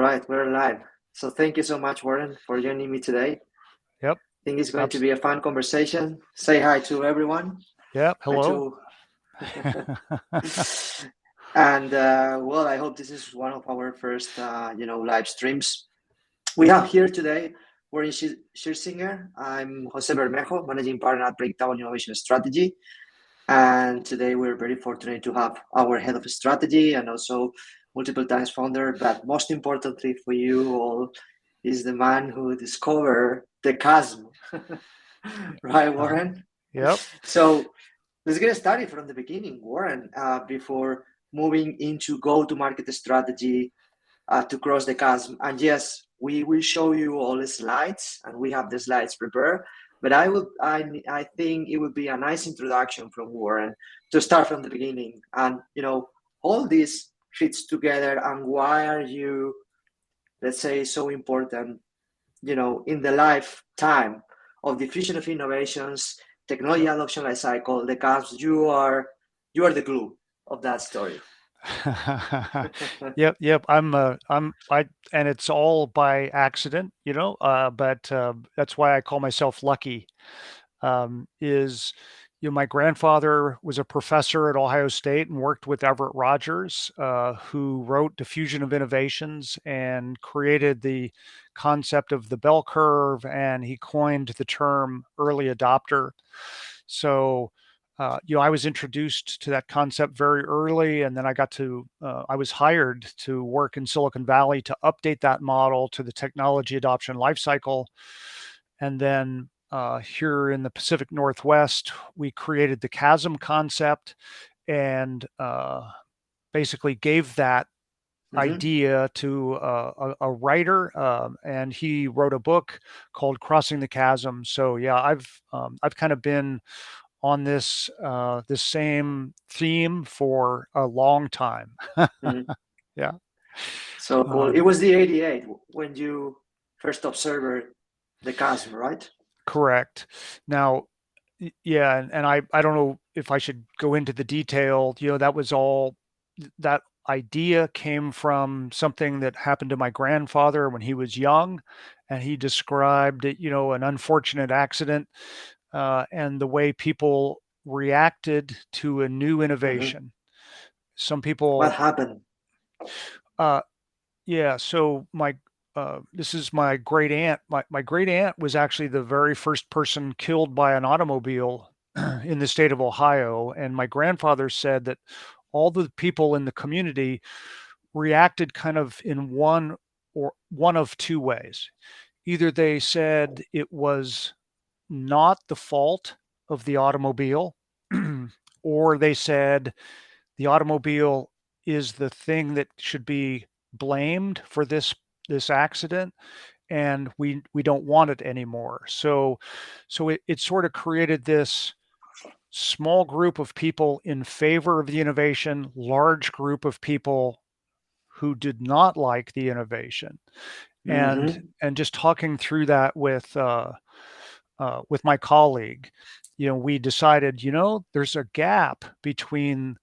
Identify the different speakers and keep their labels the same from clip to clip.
Speaker 1: right, we're live. So thank you so much, Warren, for joining me today.
Speaker 2: Yep.
Speaker 1: I think it's going to be a fun conversation. Say hi to everyone.
Speaker 2: Yep.
Speaker 1: Hi
Speaker 2: Hello.
Speaker 1: to and well, I hope this is one of our first live streams. We have here today Warren Schirtzinger. I'm Jose Bermejo, managing partner at Breakdown Innovation Strategy. And today we're very fortunate to have our head of strategy and also multiple times founder, but most importantly for you all is the man who discovered the chasm. Right, Warren?
Speaker 2: Yep.
Speaker 1: So let's get started from the beginning, Warren, before moving into go-to-market strategy to cross the chasm. And yes, we will show you all the slides, and we have the slides prepared. But I think it would be a nice introduction from Warren to start from the beginning, and all this fits together. And why are you, let's say, so important, in the lifetime of diffusion of innovations, technology adoption life cycle, the chasm? You are the glue of that story.
Speaker 2: Yep. And it's all by accident, but that's why I call myself lucky. Is my grandfather was a professor at Ohio State and worked with Everett Rogers, who wrote Diffusion of Innovations and created the concept of the bell curve, and he coined the term early adopter. So, I was introduced to that concept very early, and then I was hired to work in Silicon Valley to update that model to the technology adoption lifecycle. And then here in the Pacific Northwest, we created the chasm concept and basically gave that idea to a writer, and he wrote a book called Crossing the Chasm. So yeah, I've kind of been on this same theme for a long time. Yeah.
Speaker 1: So cool. It was the 88 when you first observed the chasm, right?
Speaker 2: Correct. Now, yeah, and I don't know if I should go into the detail. That was all, that idea came from something that happened to my grandfather when he was young, and he described it, an unfortunate accident, and the way people reacted to a new innovation. Some
Speaker 1: What
Speaker 2: people,
Speaker 1: happened?
Speaker 2: yeah. So this is my great aunt. My great aunt was actually the very first person killed by an automobile in the state of Ohio. And my grandfather said that all the people in the community reacted kind of in one of two ways. Either they said it was not the fault of the automobile, or they said the automobile is the thing that should be blamed for this accident, and we don't want it anymore. So it sort of created this small group of people in favor of the innovation, large group of people who did not like the innovation. And just talking through that with my colleague, we decided, there's a gap between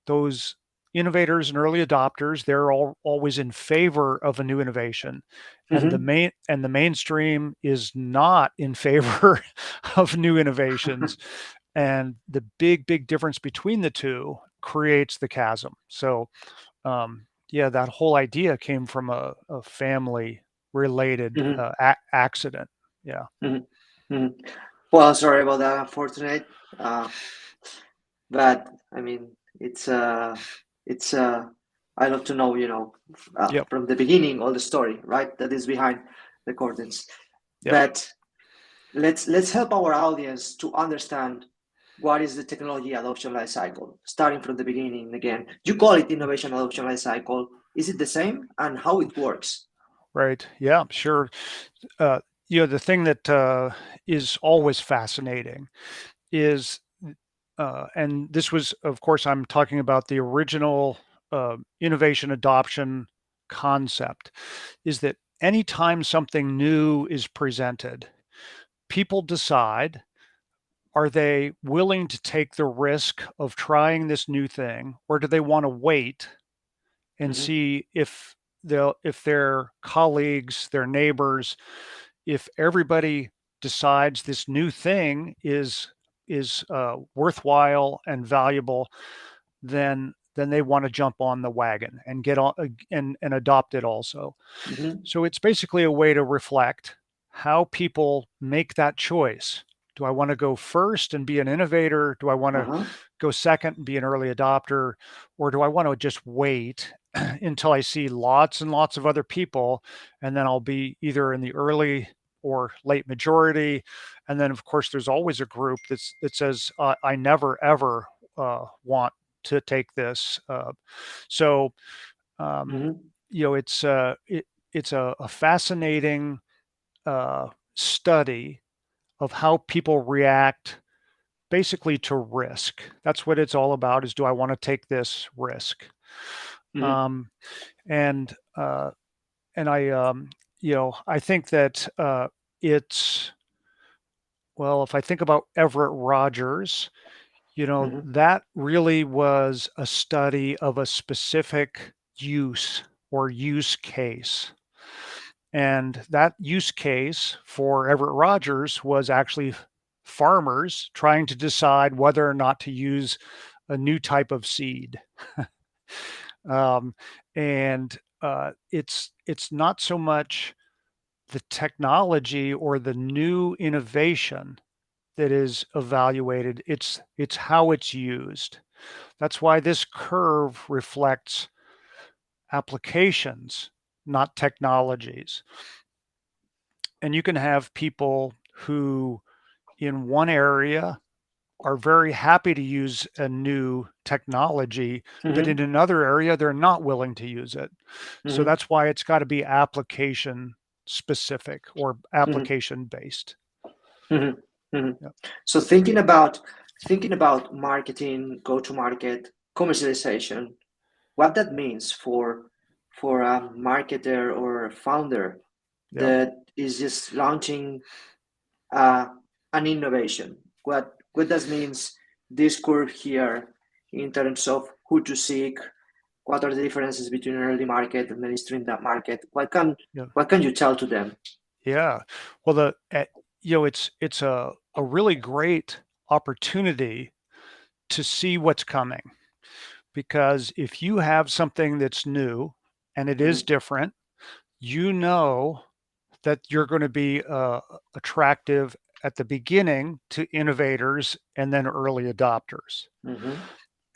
Speaker 2: those innovators and early adopters. They're always in favor of a new innovation, and the mainstream is not in favor of new innovations. And the big difference between the two creates the chasm. So yeah, that whole idea came from a family related accident. Yeah.
Speaker 1: Well, sorry about that. Unfortunate, but I mean, it's I love to know,
Speaker 2: Yep.
Speaker 1: from the beginning, all the story, right? That is behind the curtains.
Speaker 2: Yep.
Speaker 1: But let's help our audience to understand what is the technology adoption life cycle, starting from the beginning again. You call it innovation adoption life cycle. Is it the same, and how it works?
Speaker 2: Right. Yeah, sure. The thing that is always fascinating is, and this was, of course, I'm talking about the original innovation adoption concept, is that anytime something new is presented, people decide, are they willing to take the risk of trying this new thing, or do they want to wait and see if if their colleagues, their neighbors, if everybody decides this new thing is worthwhile and valuable, then they want to jump on the wagon and get on and adopt it also.
Speaker 1: Mm-hmm.
Speaker 2: So it's basically a way to reflect how people make that choice. Do I want to go first and be an innovator? Do I want to
Speaker 1: Uh-huh.
Speaker 2: go second and be an early adopter? Or do I want to just wait until I see lots and lots of other people, and then I'll be either in the early or late majority? And then, of course, there's always a group that says, I never, ever want to take this. So, um,
Speaker 1: Mm-hmm.
Speaker 2: it's a fascinating study of how people react basically to risk. That's what it's all about, is do I want to take this risk?
Speaker 1: Mm-hmm.
Speaker 2: Um, and uh, and I think that it's, well, if I think about Everett Rogers,
Speaker 1: Mm-hmm.
Speaker 2: that really was a study of a specific use or use case. And that use case for Everett Rogers was actually farmers trying to decide whether or not to use a new type of seed. um, and it's not so much the technology or the new innovation that is evaluated, it's how it's used. That's why this curve reflects applications, not technologies. And you can have people who in one area are very happy to use a new technology, but in
Speaker 1: Mm-hmm.
Speaker 2: another area they're not willing to use it. So
Speaker 1: Mm-hmm.
Speaker 2: that's why it's got to be application specific or
Speaker 1: Mm-hmm.
Speaker 2: application based.
Speaker 1: Mm-hmm. Mm-hmm.
Speaker 2: Yep.
Speaker 1: So thinking about marketing, go-to-market, commercialization, what that means for a marketer or a founder
Speaker 2: Yep.
Speaker 1: that is just launching uh, an innovation. What does means this curve here in terms of who to seek? What are the differences between an early market and mainstream that market?
Speaker 2: Yeah.
Speaker 1: What can you tell to them?
Speaker 2: Yeah. Well, it's a really great opportunity to see what's coming, because if you have something that's new and it is
Speaker 1: Mm-hmm.
Speaker 2: different, you know that you're going to be attractive at the beginning to innovators and then early adopters.
Speaker 1: Mm-hmm.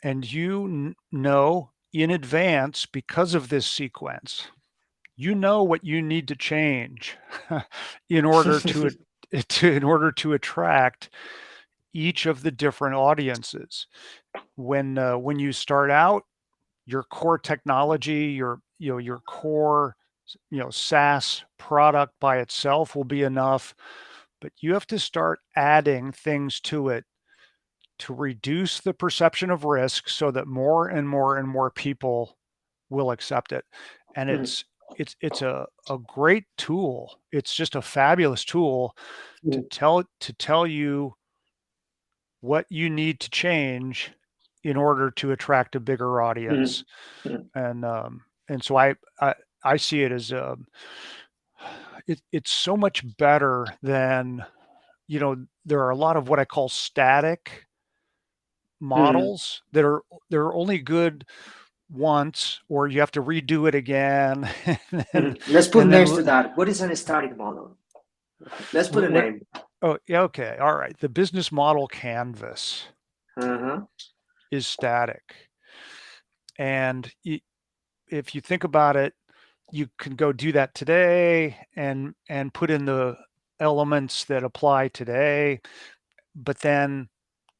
Speaker 2: And you know in advance, because of this sequence, you know what you need to change in order in order to attract each of the different audiences. When you start out, your core technology, your core SaaS product by itself will be enough, but you have to start adding things to it to reduce the perception of risk so that more and more and more people will accept it. And
Speaker 1: Mm-hmm.
Speaker 2: it's a great tool. It's just a fabulous tool to tell you what you need to change in order to attract a bigger audience.
Speaker 1: Mm-hmm.
Speaker 2: And so I see it as it's so much better than, there are a lot of what I call static
Speaker 1: Mm-hmm.
Speaker 2: models that are they're only good once, or you have to redo it again. and
Speaker 1: Mm-hmm. Let's put
Speaker 2: and
Speaker 1: names
Speaker 2: then
Speaker 1: to that. What is an static model? Let's put a
Speaker 2: what
Speaker 1: name.
Speaker 2: oh yeah, okay, all right, the business model canvas
Speaker 1: Uh-huh.
Speaker 2: is static. And if you think about it, you can go do that today and put in the elements that apply today, but then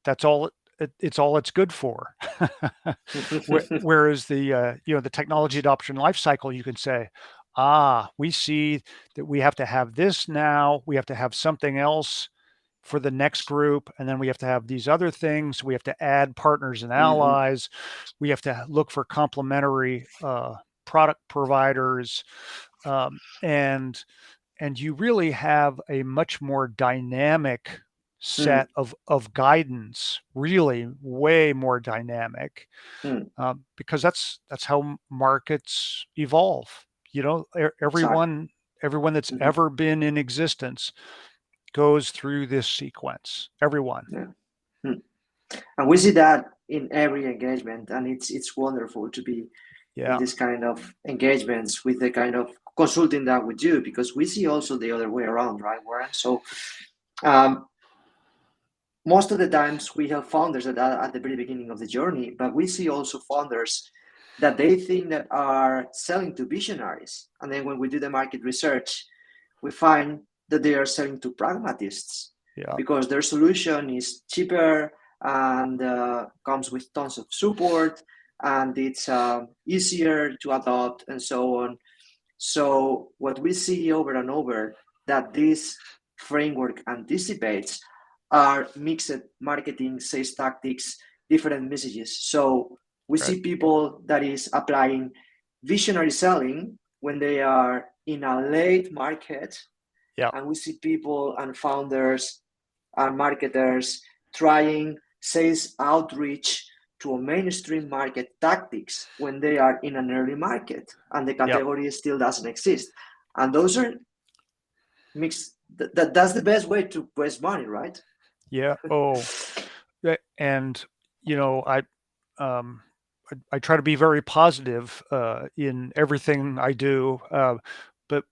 Speaker 2: that's all it's all it's good for. Whereas the technology adoption life cycle, you can say, we see that we have to have this now, we have to have something else for the next group, and then we have to have these other things, we have to add partners and
Speaker 1: Mm-hmm.
Speaker 2: allies, we have to look for complementary product providers, and you really have a much more dynamic set of guidance, really way more dynamic,
Speaker 1: Mm-hmm.
Speaker 2: because that's how markets evolve. Everyone that's
Speaker 1: Mhm.
Speaker 2: ever been in existence goes through this sequence. Everyone.
Speaker 1: Yeah. Hmm. And we see that in every engagement, and it's wonderful to be in
Speaker 2: Yeah.
Speaker 1: this kind of engagements with the kind of consulting that we do, because we see also the other way around, right, Warren? So um, most of the times we have founders that are at the very beginning of the journey, but we see also founders that they think that are selling to visionaries. And then when we do the market research, we find that they are selling to pragmatists,
Speaker 2: Yeah.
Speaker 1: because their solution is cheaper and comes with tons of support, and it's easier to adopt and so on. So what we see over and over that this framework anticipates are mixed marketing, sales tactics, different messages. So we
Speaker 2: Right.
Speaker 1: see people that is applying visionary selling when they are in a late market,
Speaker 2: Yeah.
Speaker 1: and we see people and founders and marketers trying sales outreach to a mainstream market tactics when they are in an early market and the
Speaker 2: Yeah.
Speaker 1: category still doesn't exist. And those are mixed. That's the best way to waste money, right?
Speaker 2: Yeah. Oh, and you know, um, I try to be very positive in everything I do, but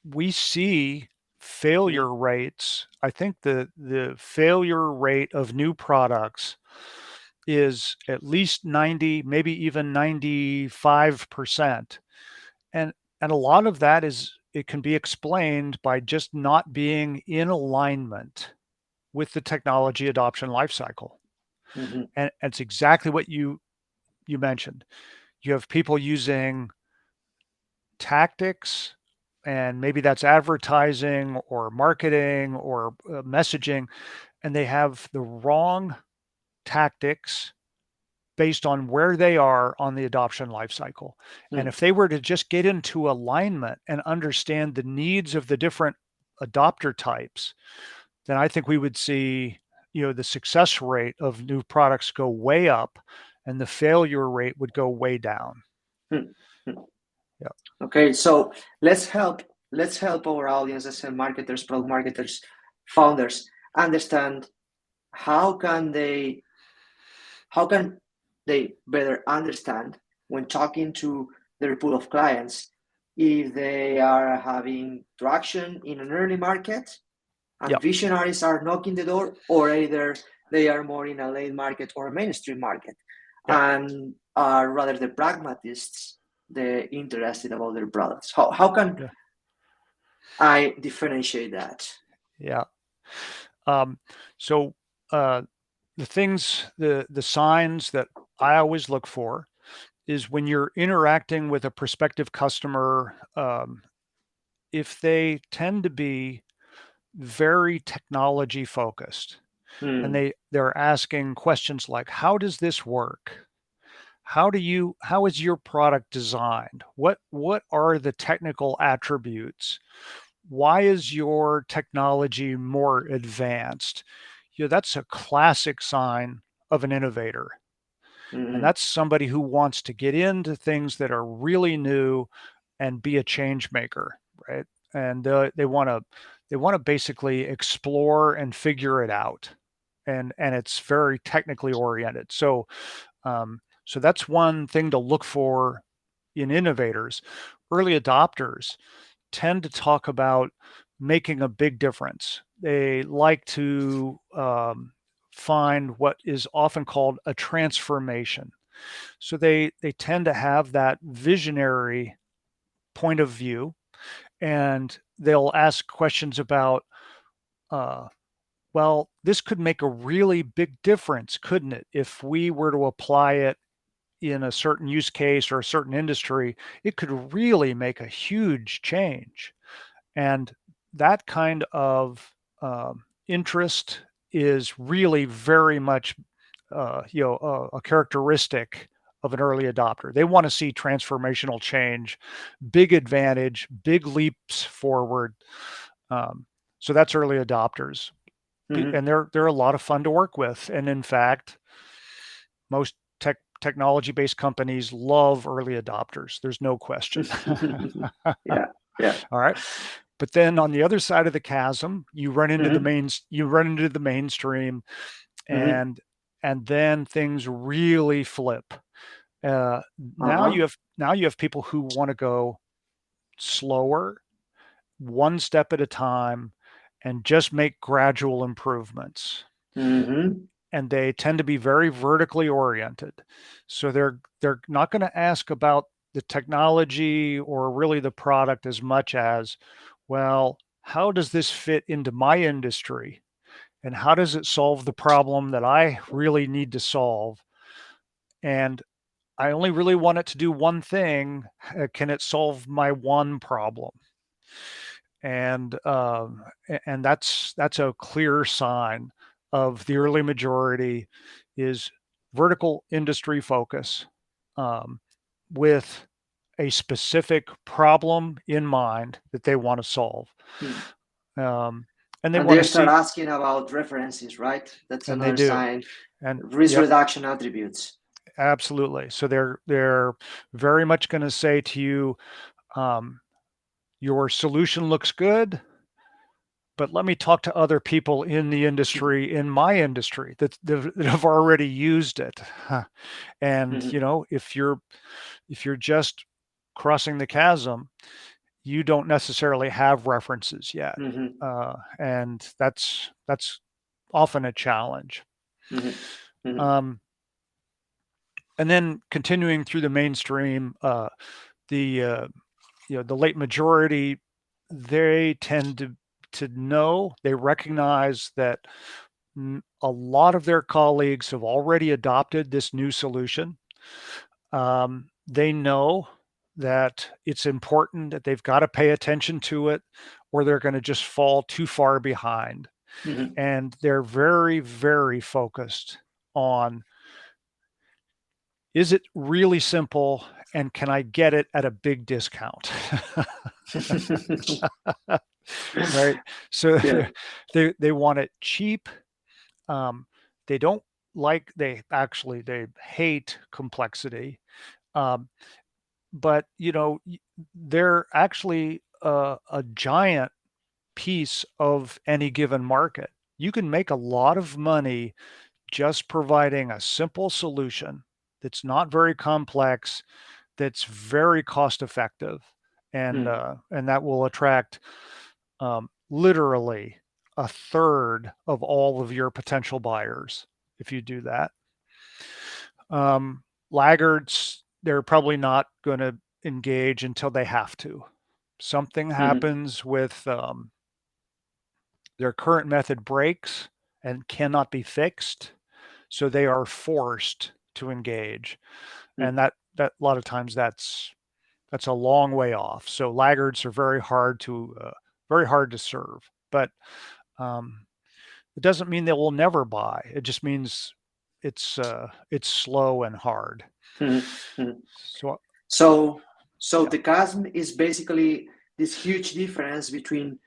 Speaker 2: we see failure rates. I think the failure rate of new products is at least 90, maybe even 95%, and a lot of that it can be explained by just not being in alignment with the technology adoption lifecycle.
Speaker 1: Mm-hmm.
Speaker 2: And it's exactly what you mentioned. You have people using tactics, and maybe that's advertising or marketing or messaging, and they have the wrong tactics based on where they are on the adoption lifecycle. And if they were to just get into alignment and understand the needs of the different adopter types, then I think we would see, the success rate of new products go way up and the failure rate would go way down.
Speaker 1: Mm-hmm.
Speaker 2: Yeah.
Speaker 1: Okay, so let's help our audiences and marketers, product marketers, founders understand how can they how can they better understand when talking to their pool of clients if they are having traction in an early market and
Speaker 2: Yeah.
Speaker 1: visionaries are knocking the door, or either they are more in a late market or a mainstream market,
Speaker 2: Yeah.
Speaker 1: and are rather the pragmatists, the interested about their products. How can
Speaker 2: Yeah.
Speaker 1: I differentiate that?
Speaker 2: Yeah. So the signs that I always look for is when you're interacting with a prospective customer, if they tend to be very technology focused, and
Speaker 1: Mm,
Speaker 2: they're asking questions like, how does this work? How is your product designed? What are the technical attributes? Why is your technology more advanced? That's a classic sign of an innovator. And
Speaker 1: mm,
Speaker 2: that's somebody who wants to get into things that are really new and be a change maker, right? And they want to basically explore and figure it out. And it's very technically oriented. So that's one thing to look for in innovators. Early adopters tend to talk about making a big difference. They like to find what is often called a transformation. So they tend to have that visionary point of view, and they'll ask questions about, uh, well, this could make a really big difference, couldn't it? If we were to apply it in a certain use case or a certain industry, it could really make a huge change. And that kind of interest is really very much, a characteristic of an early adopter. They want to see transformational change, big advantage, big leaps forward. Um, so that's early adopters,
Speaker 1: mm,
Speaker 2: and they're a lot of fun to work with. And in fact, most technology-based companies love early adopters. There's no question.
Speaker 1: Yeah, yeah.
Speaker 2: All right. But then on the other side of the chasm, you run into the mainstream, and then things really flip. Now you have people who want to go slower, one step at a time, and just make gradual improvements. And they tend to be very vertically oriented. So they're not going to ask about the technology or really the product as much as, well, how does this fit into my industry? And how does it solve the problem that I really need to solve? And I only really want it to do one thing. Can it solve my one problem? And that's a clear sign of the early majority is vertical industry focus, with a specific problem in mind that they want to solve. And they want to
Speaker 1: start
Speaker 2: see,
Speaker 1: asking about references, right? That's
Speaker 2: and they
Speaker 1: another
Speaker 2: do.
Speaker 1: sign.
Speaker 2: And
Speaker 1: Risk reduction attributes.
Speaker 2: Absolutely. So they're very much going to say to you, your solution looks good, but let me talk to other people in the industry, in my industry, that have already used it. And if you're just crossing the chasm, you don't necessarily have references yet, and that's often a challenge. And then continuing through the mainstream, the late majority, they tend to know, they recognize that a lot of their colleagues have already adopted this new solution. They know that it's important, that they've got to pay attention to it, or they're going to just fall too far behind. And they're very, very focused on, is it really simple, and can I get it at a big discount? Right. So they want it cheap. They don't like, they hate complexity. But they're actually a giant piece of any given market. You can make a lot of money just providing a simple solution that's not very complex, that's very cost effective, and that will attract literally a third of all of your potential buyers if you do that. Laggards, they're probably not going to engage until they have to. Something happens with their current method breaks and cannot be fixed, so they are forced to engage. And that a lot of times that's a long way off. So laggards are very hard to serve. But it doesn't mean they will never buy. It just means it's slow and hard.
Speaker 1: So the chasm is basically this huge difference between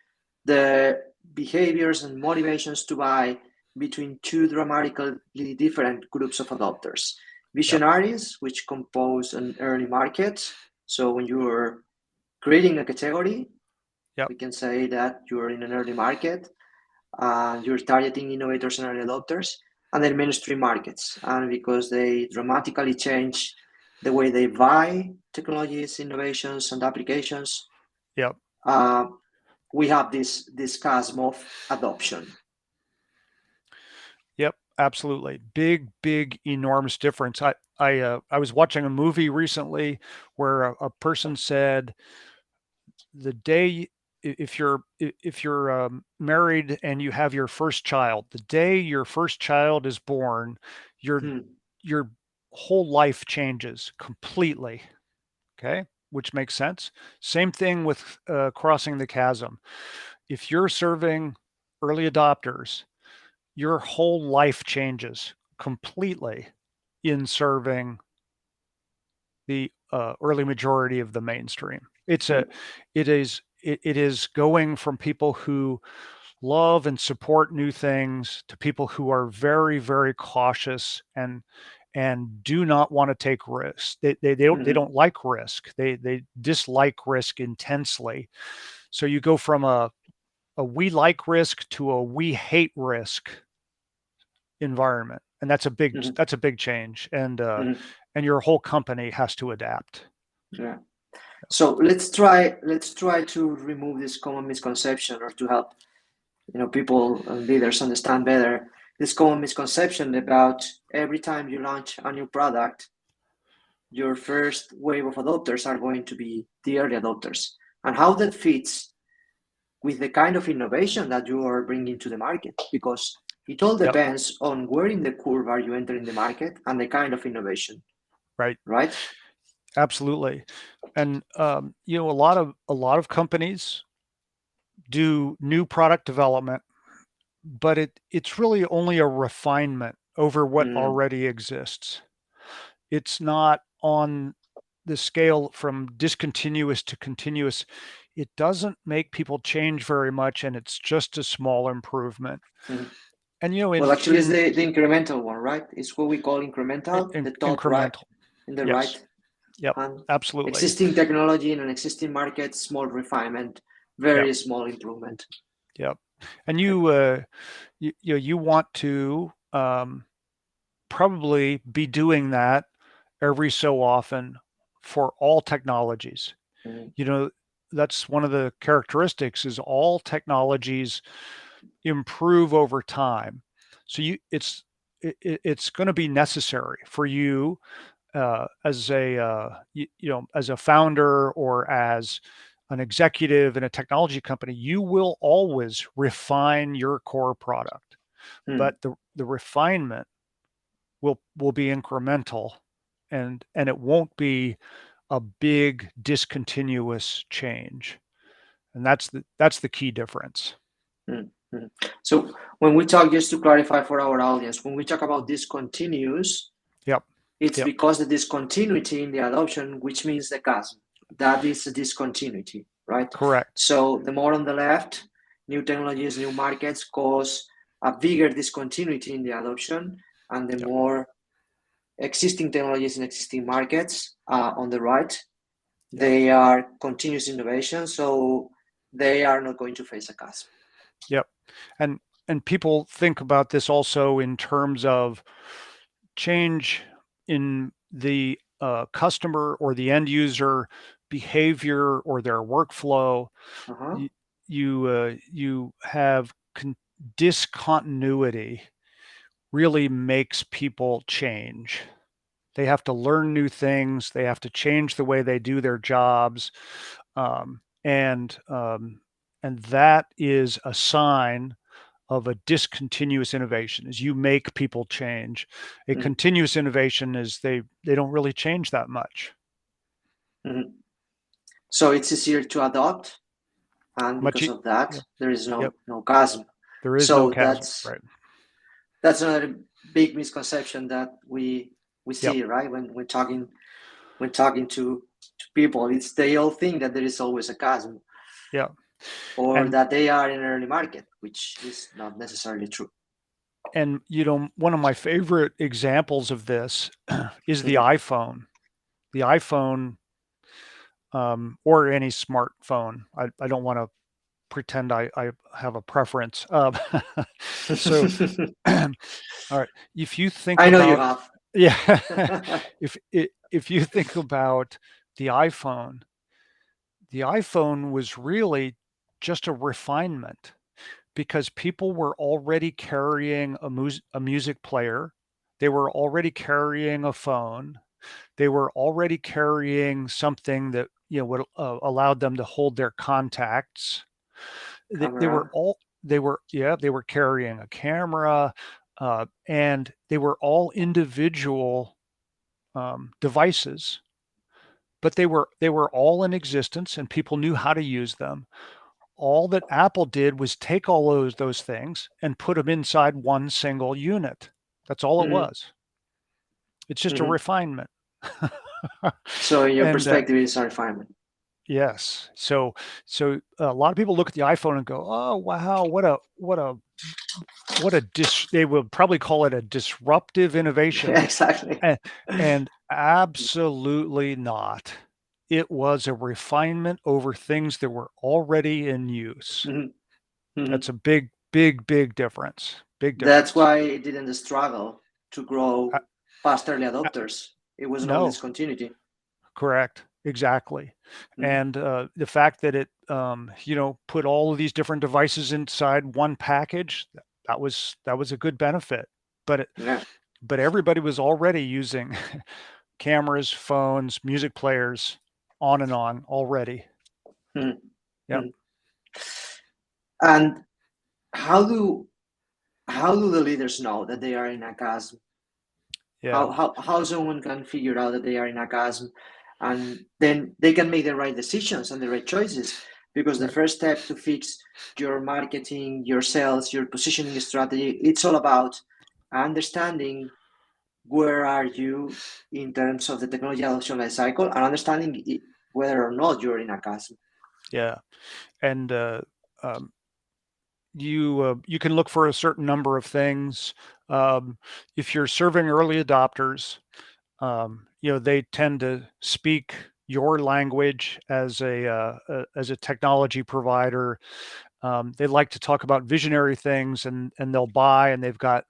Speaker 1: the behaviors and motivations to buy between two dramatically different groups of adopters. Visionaries, which compose an early market. So when you're creating a category, we can say that you're in an early market. You're targeting innovators and early adopters, and then mainstream markets. And because they dramatically change the way they buy technologies, innovations, and applications, we have this chasm of adoption.
Speaker 2: Yep, absolutely. Big, enormous difference. I was watching a movie recently where a person said, the day, if you're married and you have your first child, the day your first child is born, your whole life changes completely. Okay, which makes sense. Same thing with crossing the chasm. If you're serving early adopters, your whole life changes completely in serving the early majority of the mainstream. It is going from people who love and support new things to people who are very, very cautious and and do not want to take risks. They don't like risk. They dislike risk intensely. So you go from a we like risk to a we hate risk environment, and that's a big change, and your whole company has to adapt.
Speaker 1: Yeah. So let's try to remove this common misconception, or to help people and leaders understand better this common misconception about every time you launch a new product, your first wave of adopters are going to be the early adopters, and how that fits with the kind of innovation that you are bringing to the market, because it all depends on where in the curve are you entering the market and the kind of innovation. Right?
Speaker 2: Absolutely. And a lot of companies do new product development, but it's really only a refinement over what already exists. It's not on the scale from discontinuous to continuous. It doesn't make people change very much, and it's just a small improvement. And
Speaker 1: actually, it's the incremental one, right? It's what we call incremental, the top right in the right.
Speaker 2: Yep, absolutely.
Speaker 1: Existing technology in an existing market, small refinement, very small improvement.
Speaker 2: Yep. And you want to probably be doing that every so often for all technologies. That's one of the characteristics, is all technologies improve over time. So it's going to be necessary for you as a founder or as an executive in a technology company. You will always refine your core product, but the refinement will be incremental, and it won't be a big discontinuous change. And that's the key difference.
Speaker 1: So when we talk, just to clarify for our audience, when we talk about discontinuous, it's because the discontinuity in the adoption, which means the chasm, that is a discontinuity, right?
Speaker 2: Correct.
Speaker 1: So the more on the left, new technologies, new markets cause a bigger discontinuity in the adoption, and the more existing technologies in existing markets on the right, they are continuous innovation, so they are not going to face a chasm.
Speaker 2: Yep. And people think about this also in terms of change in the customer or the end user behavior or their workflow. You have discontinuity really makes people change. They have to learn new things. They have to change the way they do their jobs, and that is a sign of a discontinuous innovation. Is you make people change. A continuous innovation is they don't really change that much.
Speaker 1: So it's easier to adopt, and because of that, there is no chasm.
Speaker 2: There is no chasm.
Speaker 1: That's another big misconception that we see, right? When talking to people, it's they all think that there is always a chasm. Or that they are in an early market, which is not necessarily true.
Speaker 2: And one of my favorite examples of this is the iPhone. The iPhone, or any smartphone. I don't want to pretend I have a preference. So, all right. If you think
Speaker 1: I know
Speaker 2: about,
Speaker 1: you have.
Speaker 2: if you think about the iPhone was really just a refinement, because people were already carrying a music player. They were already carrying a phone. They were already carrying something that would allowed them to hold their contacts. They were carrying a camera, and they were all individual devices, but they were all in existence, and people knew how to use them. All that Apple did was take all those things and put them inside one single unit. That's all it was. It's just a refinement.
Speaker 1: So in your perspective, it's a refinement.
Speaker 2: Yes. So a lot of people look at the iPhone and go, "Oh, wow, they would probably call it a disruptive innovation."
Speaker 1: Exactly.
Speaker 2: And absolutely not. It was a refinement over things that were already in use.
Speaker 1: Mhm, mhm.
Speaker 2: That's a big, big, big difference. Big
Speaker 1: That's
Speaker 2: difference.
Speaker 1: why it didn't struggle to
Speaker 2: Uh,
Speaker 1: grow fast early
Speaker 2: uh,
Speaker 1: adopters. It wasn't always
Speaker 2: no,
Speaker 1: continuity.
Speaker 2: correct. Exactly.
Speaker 1: Mhm.
Speaker 2: And the fact that it, put all of these different devices inside one package, that was a good benefit. But
Speaker 1: Yeah.
Speaker 2: everybody was already using cameras, phones, music players, on and on already.
Speaker 1: Mhm,
Speaker 2: Yep.
Speaker 1: mhm. And how do how do the leaders know that they are in a chasm?
Speaker 2: Yeah.
Speaker 1: How someone can figure out that they are in a chasm, and then they can make the right decisions and the right choices? Because the
Speaker 2: Right.
Speaker 1: first step to fix your marketing, your sales, your positioning strategy, it's all about understanding where are you in terms of the technology adoption life cycle and understanding whether or not you're in a chasm.
Speaker 2: Yeah. And um, you can look for a certain number of things. If you're serving early adopters, they tend to speak your language as a technology provider. They like to talk about visionary things, and they'll buy, and they've got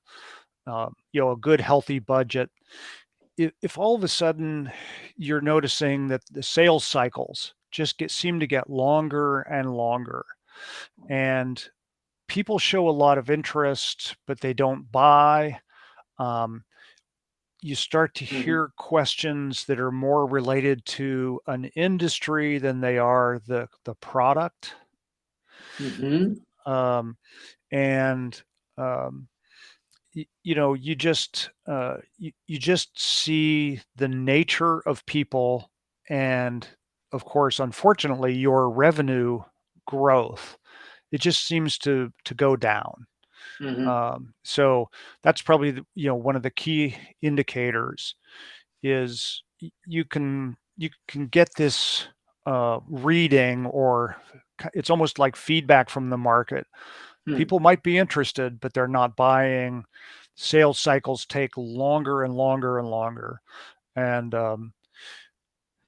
Speaker 2: a good healthy budget. If all of a sudden you're noticing that the sales cycles just seem to get longer and longer, and people show a lot of interest, but they don't buy. Um, you start to
Speaker 1: Mm-hmm.
Speaker 2: hear questions that are more related to an industry than they are the product.
Speaker 1: Mm-hmm.
Speaker 2: Um, and um, you just see the nature of people, and of course, unfortunately, your revenue growth. It just seems to go down.
Speaker 1: Mm-hmm.
Speaker 2: So that's probably one of the key indicators is you can get this reading, or it's almost like feedback from the market.
Speaker 1: Hmm.
Speaker 2: People might be interested, but they're not buying. Sales cycles take longer and longer and longer, and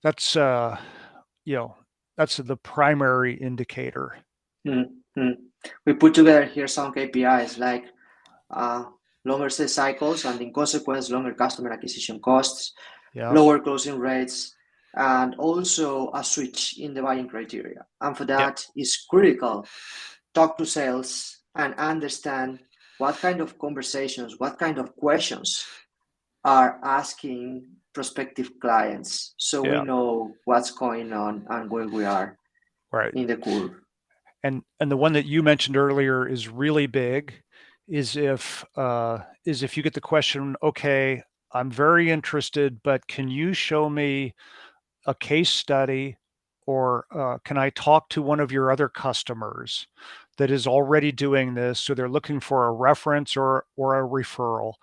Speaker 2: that's you know that's the primary indicator.
Speaker 1: Hmm. Hmm. We put together here some KPIs like uh, longer sales cycles and in consequence longer customer acquisition costs,
Speaker 2: Yeah,
Speaker 1: lower closing rates, and also a switch in the buying criteria. And for
Speaker 2: yeah,
Speaker 1: that is critical. Talk to sales and understand what kind of conversations, what kind of questions are asking prospective clients so we
Speaker 2: yeah,
Speaker 1: know what's going on and where we are
Speaker 2: right.
Speaker 1: in the curve.
Speaker 2: And the one that you mentioned earlier is really big. Is if you get the question, okay, I'm very interested, but can you show me a case study, or can I talk to one of your other customers that is already doing this? So they're looking for a reference or a referral.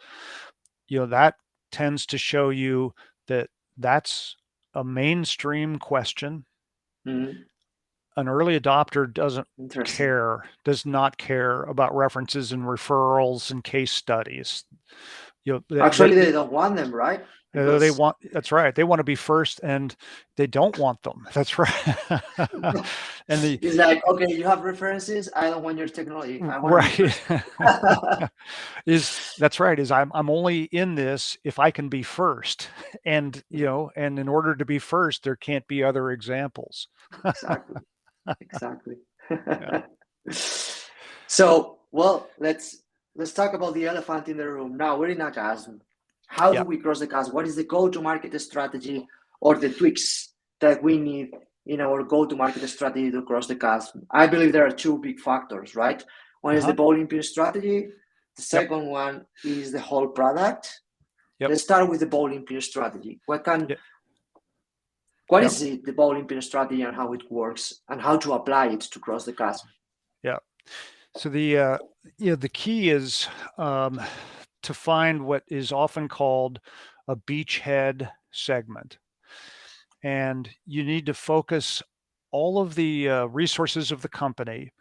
Speaker 2: That tends to show you that that's a mainstream question.
Speaker 1: Mm-hmm.
Speaker 2: An early adopter
Speaker 1: Interesting.
Speaker 2: does not care about references and referrals and case studies.
Speaker 1: Actually, they don't want them, right?
Speaker 2: They
Speaker 1: Because
Speaker 2: want, that's right. They want to be first, and they don't want them. That's right. And the
Speaker 1: it's like, okay, you have references. I don't want your technology. I want to be
Speaker 2: right
Speaker 1: first.
Speaker 2: that's right. Is I'm only in this if I can be first, and and in order to be first, there can't be other examples.
Speaker 1: Exactly. Exactly.
Speaker 2: Yeah.
Speaker 1: So, well, let's talk about the elephant in the room. Now we're in a chasm. How do
Speaker 2: Yeah.
Speaker 1: we cross the chasm? What is the go-to-market strategy or the tweaks that we need in our go-to-market strategy to cross the chasm? I believe there are two big factors, right? One is the
Speaker 2: Uh-huh.
Speaker 1: bowling pin strategy. The
Speaker 2: Yep.
Speaker 1: second one is the whole product.
Speaker 2: Yep.
Speaker 1: Let's start with the bowling pin strategy.
Speaker 2: Yep.
Speaker 1: What
Speaker 2: Yep.
Speaker 1: is it, the bowling pin strategy, and how it works, and how to apply it to cross the chasm?
Speaker 2: Yeah. So the key is um, to find what is often called a beachhead segment, and you need to focus all of the resources of the company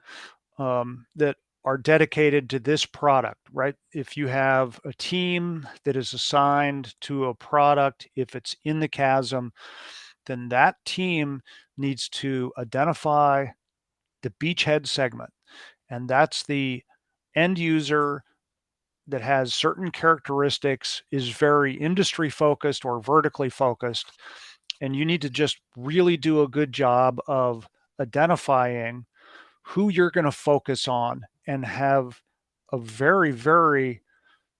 Speaker 2: that are dedicated to this product, right? If you have a team that is assigned to a product, if it's in the chasm, then that team needs to identify the beachhead segment. And that's the end user that has certain characteristics, is very industry focused or vertically focused. And you need to just really do a good job of identifying who you're going to focus on and have a very, very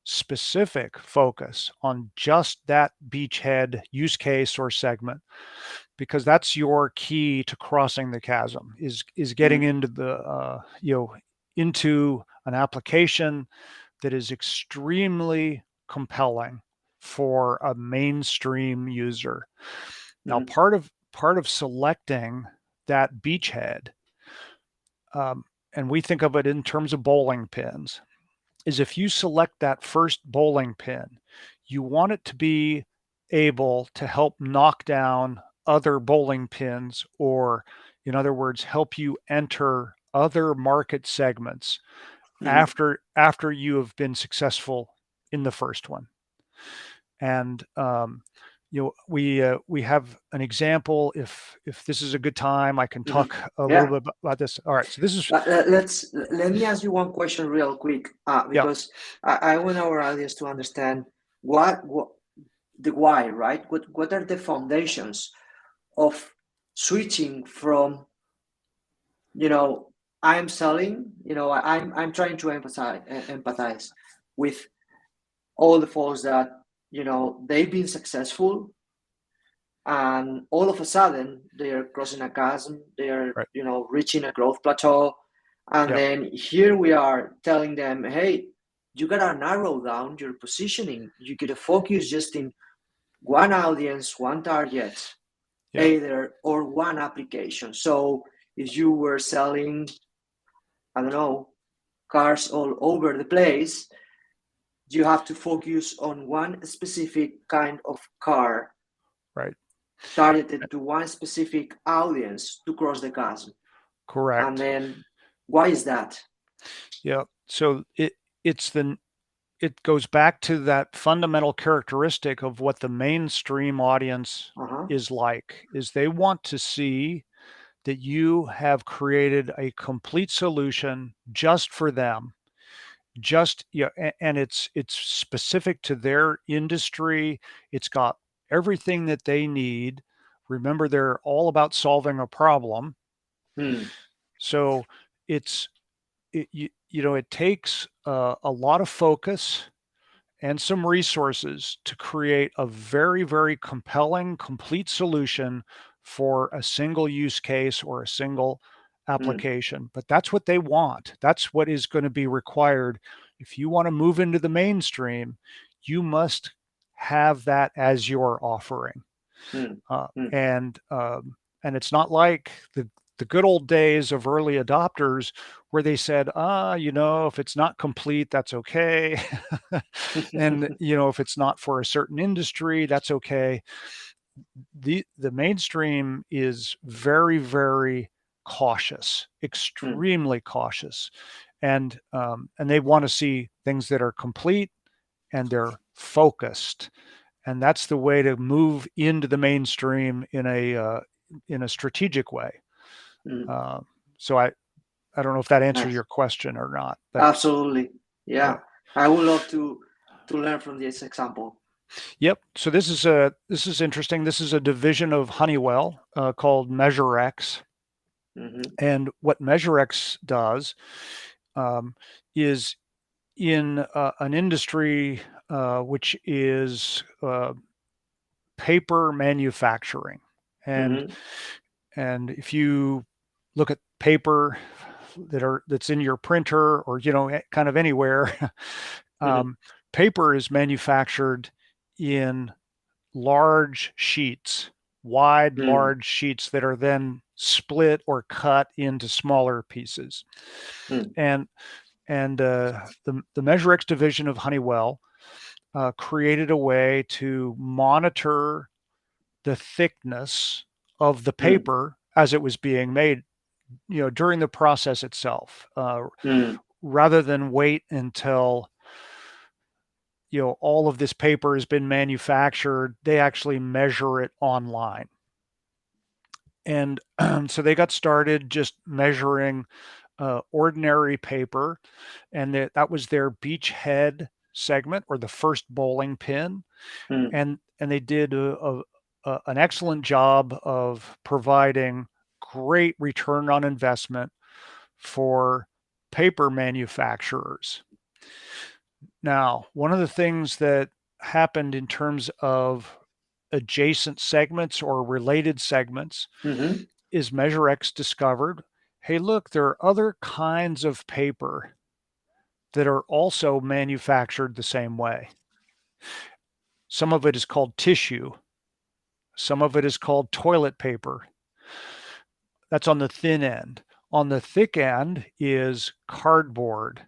Speaker 2: specific focus on just that beachhead use case or segment, because that's your key to crossing the chasm, is getting into the into an application that is extremely compelling for a mainstream user. Now, part of selecting that beachhead, and we think of it in terms of bowling pins, is if you select that first bowling pin, you want it to be able to help knock down other bowling pins, or in other words, help you enter other market segments after you have been successful in the first one. And we have an example. If this is a good time, I can talk a little bit about this. All right. So this is.
Speaker 1: Let me ask you one question real quick, because I want our audience to understand what the why, right? What are the foundations of switching from, I'm selling, I'm trying to empathize with all the folks that, they've been successful, and all of a sudden they're crossing a chasm, they're reaching a growth plateau, and then here we are telling them, hey, you gotta narrow down your positioning, you gotta focus just in one audience, one target, either, or one application. So if you were selling, I don't know, cars all over the place, you have to focus on one specific kind of car,
Speaker 2: right,
Speaker 1: targeted to one specific audience to cross the chasm.
Speaker 2: Correct.
Speaker 1: And then, why is that?
Speaker 2: Yeah. So it goes back to that fundamental characteristic of what the mainstream audience is like, is they want to see that you have created a complete solution just for them, and it's specific to their industry. It's got everything that they need. Remember, they're all about solving a problem. So it takes a lot of focus and some resources to create a very, very compelling, complete solution for a single use case or a single application. But that's what they want. That's what is going to be required. If you want to move into the mainstream, you must have that as your offering. And it's not like the good old days of early adopters where they said, if it's not complete, that's okay. And, if it's not for a certain industry, that's okay. The mainstream is very, very cautious, extremely cautious. And they want to see things that are complete and they're focused. And that's the way to move into the mainstream in a strategic way. So I don't know if that answers your question or not.
Speaker 1: But absolutely, yeah. I would love to learn from this example.
Speaker 2: Yep. So this is interesting. This is a division of Honeywell called MeasureX, and what MeasureX does is in an industry which is paper manufacturing, and if you look at paper that's in your printer or kind of anywhere, paper is manufactured in large sheets, large sheets that are then split or cut into smaller pieces. And the MeasureX division of Honeywell created a way to monitor the thickness of the paper as it was being made, during the process itself,
Speaker 1: Mm.
Speaker 2: rather than wait until all of this paper has been manufactured. They actually measure it online. And so they got started just measuring ordinary paper, and that was their beachhead segment, or the first bowling pin.
Speaker 1: Mm.
Speaker 2: And they did an excellent job of providing great return on investment for paper manufacturers. Now, one of the things that happened in terms of adjacent segments or related segments
Speaker 1: Mm-hmm.
Speaker 2: is MeasureX discovered, hey, look, there are other kinds of paper that are also manufactured the same way. Some of it is called tissue. Some of it is called toilet paper. That's on the thin end. On the thick end is cardboard,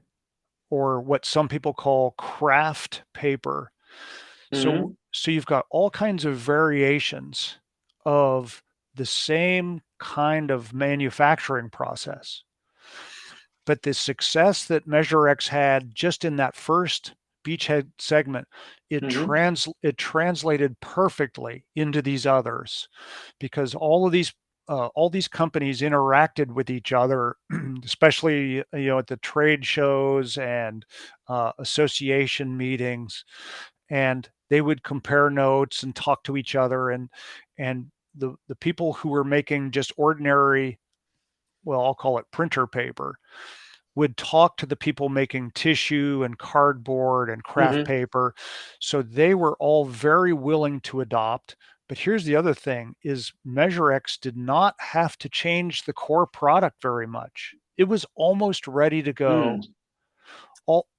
Speaker 2: or what some people call craft paper. So,
Speaker 1: Mm-hmm.
Speaker 2: so you've got all kinds of variations of the same kind of manufacturing process. But the success that MeasureX had just in that first beachhead segment, it
Speaker 1: Mm-hmm.
Speaker 2: translated perfectly into these others, because all these companies interacted with each other, especially at the trade shows and association meetings, and they would compare notes and talk to each other, and the people who were making just ordinary, well, I'll call it printer paper, would talk to the people making tissue and cardboard and craft
Speaker 1: Mm-hmm.
Speaker 2: paper. So they were all very willing to adopt. But here's the other thing, is MeasureX did not have to change the core product very much. It was almost ready to
Speaker 1: Mm.
Speaker 2: go.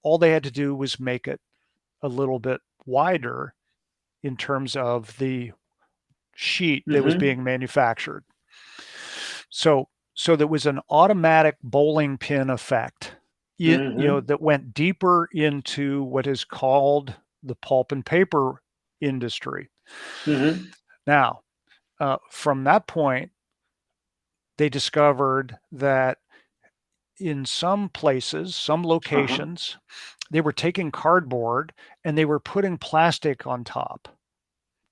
Speaker 2: All they had to do was make it a little bit wider in terms of the sheet that was
Speaker 1: Mm-hmm.
Speaker 2: being manufactured. So there was an automatic bowling pin effect,
Speaker 1: Mm-hmm.
Speaker 2: that went deeper into what is called the pulp and paper industry.
Speaker 1: Mm-hmm.
Speaker 2: Now, from that point, they discovered that in some places, some
Speaker 1: Uh-huh.
Speaker 2: locations, they were taking cardboard and they were putting plastic on top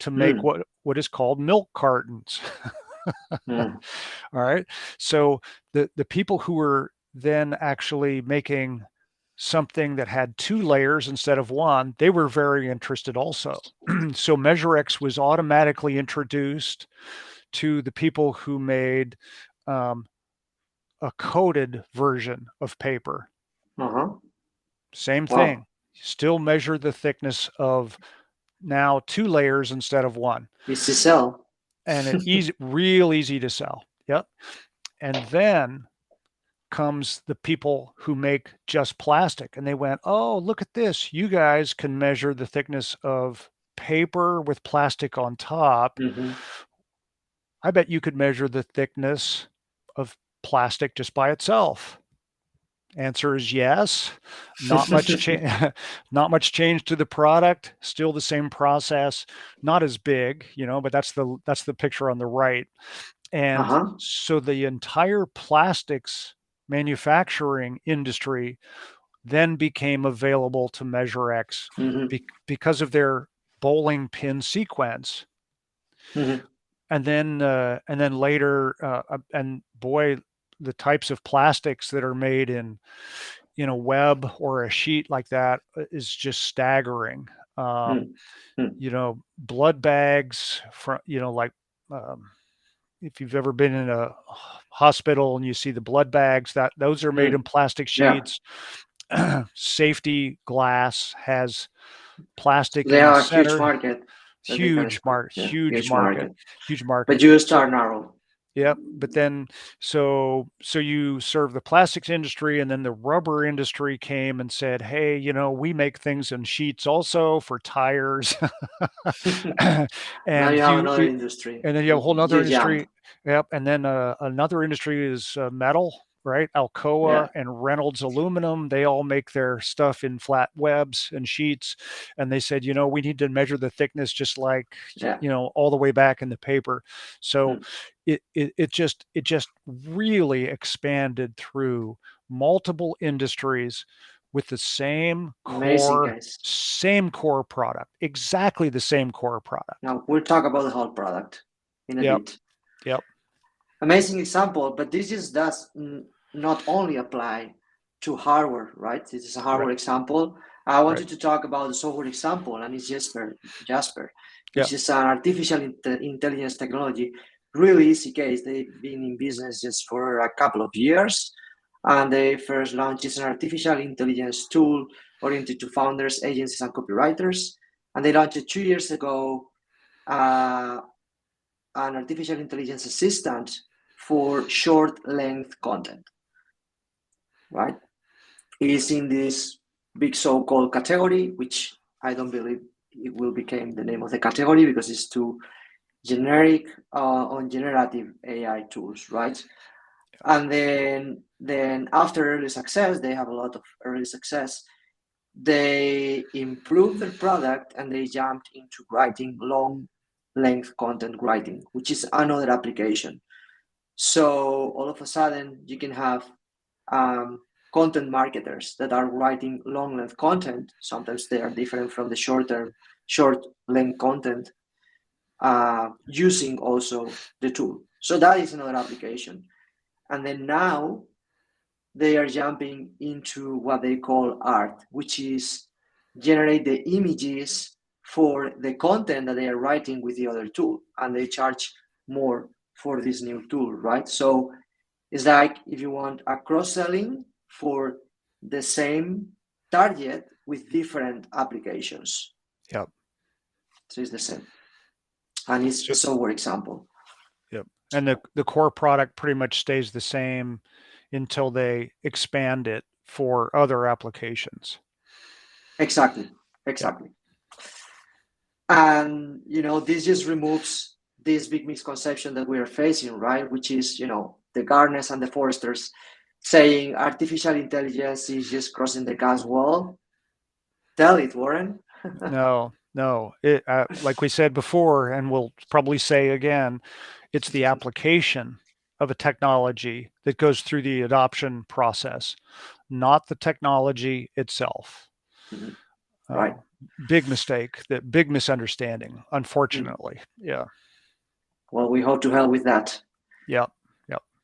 Speaker 2: to make
Speaker 1: Mm.
Speaker 2: what is called milk cartons.
Speaker 1: Mm.
Speaker 2: All right. So the people who were then actually making something that had two layers instead of one, they were very interested also. So MeasureX was automatically introduced to the people who made um, a coated version of paper.
Speaker 1: Uh-huh.
Speaker 2: Same
Speaker 1: Wow.
Speaker 2: thing. Still measure the thickness of now two layers instead of one,
Speaker 1: It's to sell.
Speaker 2: and it real easy to sell. Yep. And then comes the people who make just plastic, and they went, oh, look at this, you guys can measure the thickness of paper with plastic on top.
Speaker 1: Mm-hmm.
Speaker 2: I bet you could measure the thickness of plastic just by itself. Answer is yes. Not much change. Not much change to the product, still the same process, not as big, but that's the picture on the right. And
Speaker 1: Uh-huh.
Speaker 2: so the entire plastics manufacturing industry then became available to MeasureX
Speaker 1: Mm-hmm.
Speaker 2: because of their bowling pin sequence.
Speaker 1: Mm-hmm.
Speaker 2: And then later, and boy, the types of plastics that are made in a web or a sheet like that is just staggering. Um,
Speaker 1: Mm.
Speaker 2: Blood bags from, like, um, if you've ever been in a hospital and you see the blood bags, that those are made in
Speaker 1: Mm.
Speaker 2: plastic
Speaker 1: Yeah.
Speaker 2: sheets. Safety glass has plastic
Speaker 1: They
Speaker 2: in the
Speaker 1: are a huge
Speaker 2: center.
Speaker 1: market that they can expect. Yeah.
Speaker 2: Huge
Speaker 1: Huge
Speaker 2: market,
Speaker 1: market.
Speaker 2: huge market.
Speaker 1: But you
Speaker 2: So,
Speaker 1: start narrow.
Speaker 2: yep. But then, so you serve the plastics industry, and then the rubber industry came and said, "Hey, we make things in sheets also for tires."
Speaker 1: Now
Speaker 2: and
Speaker 1: you have
Speaker 2: you,
Speaker 1: another industry.
Speaker 2: and then you have a whole other
Speaker 1: You jump.
Speaker 2: industry. Yep. And then another industry is metal, right? Alcoa and Reynolds Aluminum, they all make their stuff in flat webs and sheets. And they said, we need to measure the thickness just like, all the way back in the paper. So it just really expanded through multiple industries with the same
Speaker 1: Amazing,
Speaker 2: core
Speaker 1: guys.
Speaker 2: product, exactly the same core product.
Speaker 1: Now we'll talk about the whole product in a bit.
Speaker 2: Yep.
Speaker 1: Amazing example, but this just does not only apply to hardware, right? This is a hardware example. I wanted to talk about the software example, and it's Jasper, which is an artificial intelligence technology. Really easy case. They've been in business just for a couple of years, and they first launched an artificial intelligence tool oriented to founders, agencies, and copywriters. And they launched it 2 years ago. An artificial intelligence assistant for short length content, right? It is in this big so-called category, which I don't believe it will become the name of the category because it's too generic on generative AI tools, right? And then after early success, they have a lot of early success. They improved their product and they jumped into writing long length content writing, which is another application. So all of a sudden you can have content marketers that are writing long length content. Sometimes they are different from the short length content, using also the tool. So that is another application. And then now they are jumping into what they call art, which is generate the images for the content that they are writing with the other tool, and they charge more for this new tool, right? So it's like if you want a cross-selling for the same target with different applications.
Speaker 2: Yep.
Speaker 1: So it's the same. And it's a software example.
Speaker 2: Yep. And the core product pretty much stays the same until they expand it for other applications.
Speaker 1: Exactly. Yep. And, this just removes this big misconception that we are facing, right? Which is, the Gartners and the Forresters saying artificial intelligence is just crossing the gas wall. Tell it, Warren.
Speaker 2: No. It, like we said before, and we'll probably say again, it's the application of a technology that goes through the adoption process, not the technology itself.
Speaker 1: Right.
Speaker 2: Big mistake, big misunderstanding, unfortunately. Yeah.
Speaker 1: Well, we hope to help with that.
Speaker 2: Yep.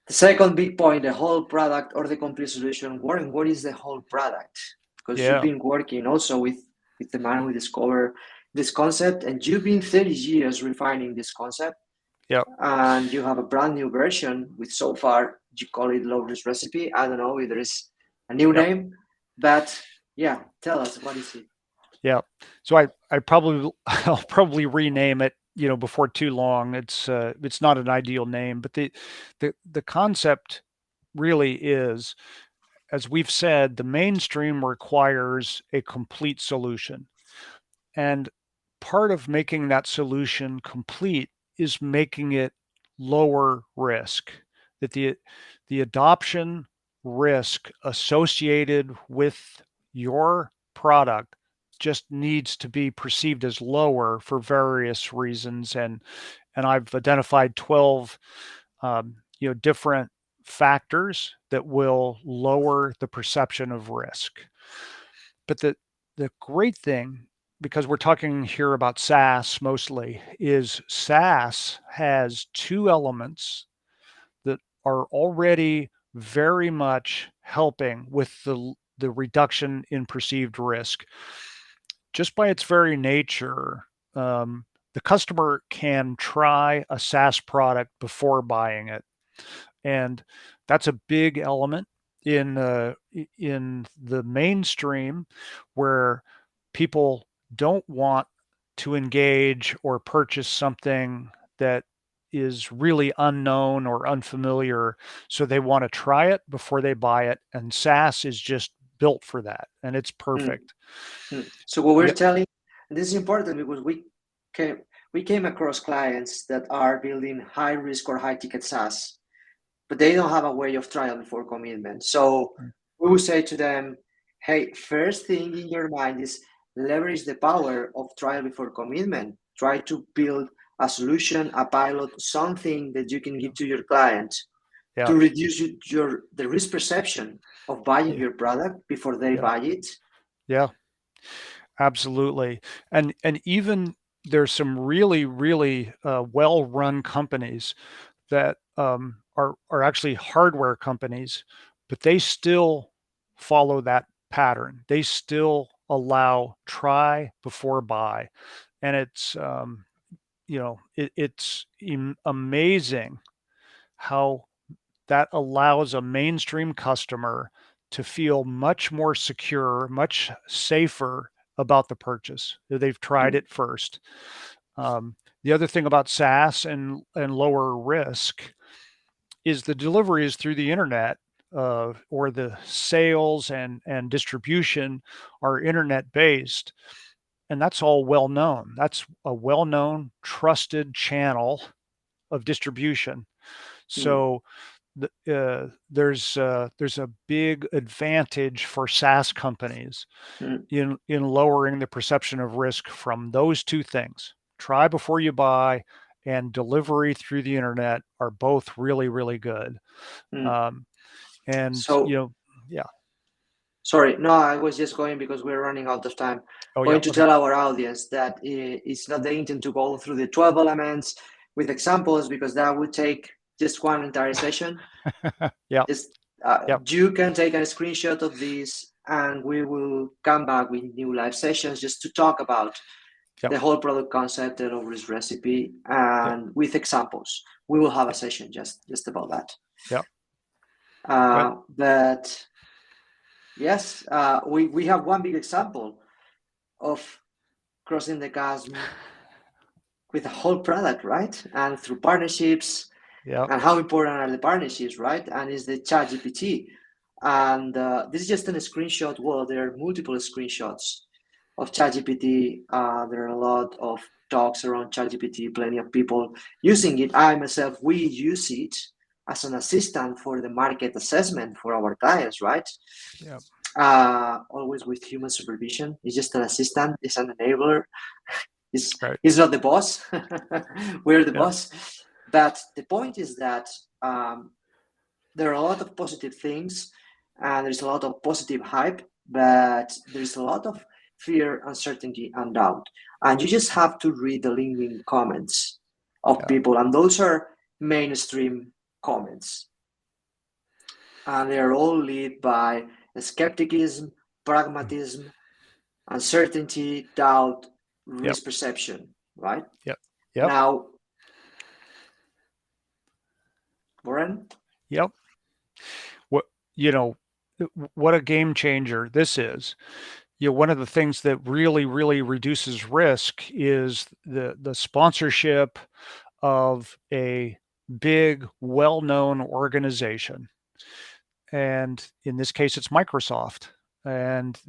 Speaker 1: The second big point, the whole product or the complete solution. Warren, what is the whole product? Because you've been working also with the man who discovered this concept, and you've been 30 years refining this concept.
Speaker 2: Yep.
Speaker 1: And you have a brand new version with, so far, you call it Lover's Recipe. I don't know if there is a new name, but yeah, tell us, what is it?
Speaker 2: Yeah. So I'll probably rename it, before too long. It's not an ideal name, but the concept really is, as we've said, the mainstream requires a complete solution. And part of making that solution complete is making it lower risk, that the adoption risk associated with your product just needs to be perceived as lower for various reasons. And I've identified 12 different factors that will lower the perception of risk. But the great thing, because we're talking here about SaaS mostly, is SaaS has two elements that are already very much helping with the reduction in perceived risk. Just by its very nature, the customer can try a SaaS product before buying it. And that's a big element in the mainstream, where people don't want to engage or purchase something that is really unknown or unfamiliar. So they want to try it before they buy it. And SaaS is just built for that, and it's perfect.
Speaker 1: So what we're telling, and this is important because we came across clients that are building high risk or high ticket SaaS. but they don't have a way of trial before commitment. So we will say to them, hey, first thing in your mind is leverage the power of trial before commitment. Try to build a solution, a pilot, something that you can give to your client to reduce the risk perception of buying your product before they buy it.
Speaker 2: Yeah, absolutely. And even there's some really, really well-run companies that are actually hardware companies, but they still follow that pattern. They still allow try before buy, and it's it's amazing how that allows a mainstream customer to feel much more secure, much safer about the purchase. They've tried it first. The other thing about SaaS and lower risk is the delivery is through the internet, or the sales and distribution are internet based, and that's all well known. That's a well known, trusted channel of distribution. So there's a big advantage for SaaS companies in lowering the perception of risk from those two things. Try before you buy and delivery through the internet are both really, really good. And
Speaker 1: So,
Speaker 2: yeah.
Speaker 1: sorry, no, I was just going because we're running out of time.
Speaker 2: Oh, yeah.
Speaker 1: Going to tell our audience that it's not the intent to go through the 12 elements with examples, because that would take just one entire session.
Speaker 2: Yeah.
Speaker 1: You can take a screenshot of this, and we will come back with new live sessions just to talk about the whole product concept, the low risk recipe, and with examples. We will have a session just about that.
Speaker 2: Yeah.
Speaker 1: But yes, we have one big example of crossing the chasm with a whole product, right? And through partnerships. And how important are the partnerships, right? And it's the ChatGPT. And this is just a screenshot. Well, there are multiple screenshots of ChatGPT. There are a lot of talks around ChatGPT, plenty of people using it. I myself, we use it as an assistant for the market assessment for our clients, right? Always with human supervision. It's just an assistant, it's an enabler. He's not the boss. We're the boss. But the point is that there are a lot of positive things, and there's a lot of positive hype, but there's a lot of fear, uncertainty, and doubt. And you just have to read the LinkedIn comments of people, and those are mainstream comments. And they're all led by skepticism, pragmatism, uncertainty, doubt, risk perception, right? Now, Warren?
Speaker 2: What a game changer this is. One of the things that really, really reduces risk is the sponsorship of a big, well-known organization. And in this case, it's Microsoft. And,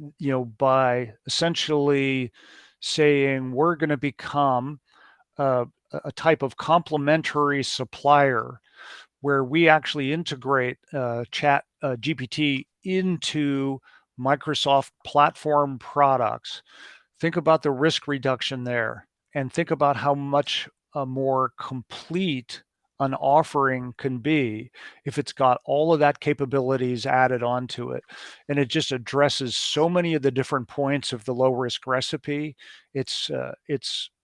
Speaker 2: by essentially saying we're going to become a type of complementary supplier where we actually integrate Chat GPT into Microsoft platform products. Think about the risk reduction there, and think about how much more complete an offering can be if it's got all of that capabilities added onto it. And it just addresses so many of the different points of the low risk recipe. It's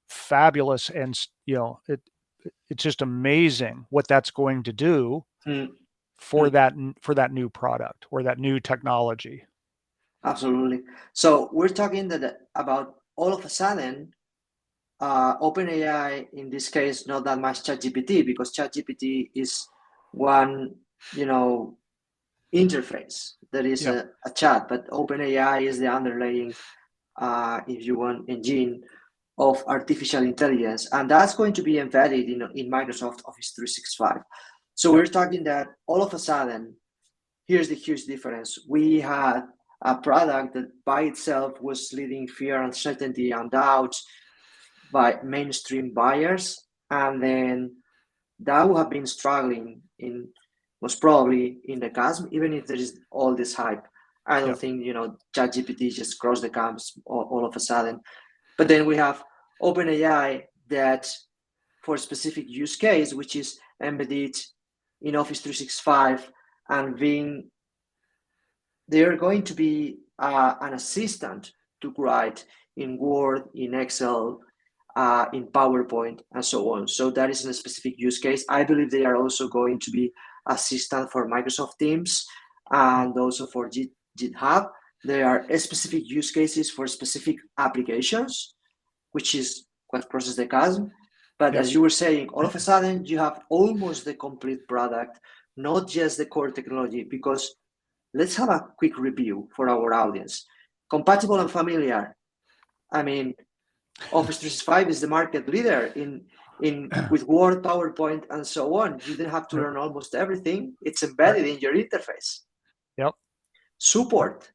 Speaker 2: fabulous, and it's just amazing what that's going to do for that new product or that new technology.
Speaker 1: Absolutely. So we're talking about all of a sudden, OpenAI, in this case, not that much ChatGPT, because ChatGPT is one, interface. There is a chat, but OpenAI is the underlying, if you want, engine of artificial intelligence, and that's going to be embedded in Microsoft Office 365. So we're talking that all of a sudden, here's the huge difference. We had a product that by itself was leading fear, uncertainty, and doubt by mainstream buyers, and then that would have been struggling in most probably in the chasm, even if there is all this hype. I don't
Speaker 2: Yep.
Speaker 1: think, ChatGPT just crossed the chasm all of a sudden. But then we have OpenAI that for a specific use case, which is embedded in Office 365 and being, they are going to be an assistant to write in Word, in Excel, in PowerPoint, and so on. So that is in a specific use case. I believe they are also going to be assistant for Microsoft Teams and also for GitHub. There are specific use cases for specific applications, which is what crosses the chasm. But
Speaker 2: Yep.
Speaker 1: as you were saying, all of a sudden you have almost the complete product, not just the core technology, because let's have a quick review for our audience. Compatible and familiar. I mean, Office 365 is the market leader in with Word, PowerPoint, and so on. You didn't have to
Speaker 2: Yep.
Speaker 1: learn almost everything. It's embedded in your interface.
Speaker 2: Yep.
Speaker 1: Support.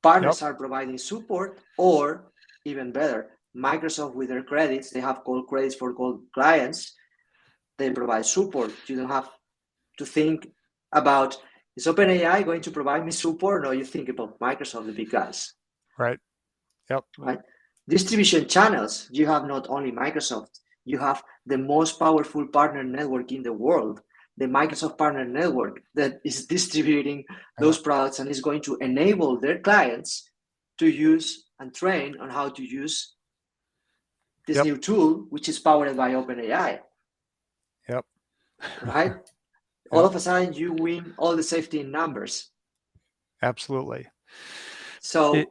Speaker 1: Partners are providing support, or even better, Microsoft with their credits, they have gold credits for gold clients. They provide support. You don't have to think about, is OpenAI going to provide me support? No, you think about Microsoft, the big guys.
Speaker 2: Right. Yep.
Speaker 1: Right. Distribution channels. You have not only Microsoft, you have the most powerful partner network in the world, the Microsoft Partner Network, that is distributing those products and is going to enable their clients to use and train on how to use this new tool, which is powered by OpenAI.
Speaker 2: Yep.
Speaker 1: Right? All of a sudden, you win all the safety in numbers.
Speaker 2: Absolutely.
Speaker 1: So,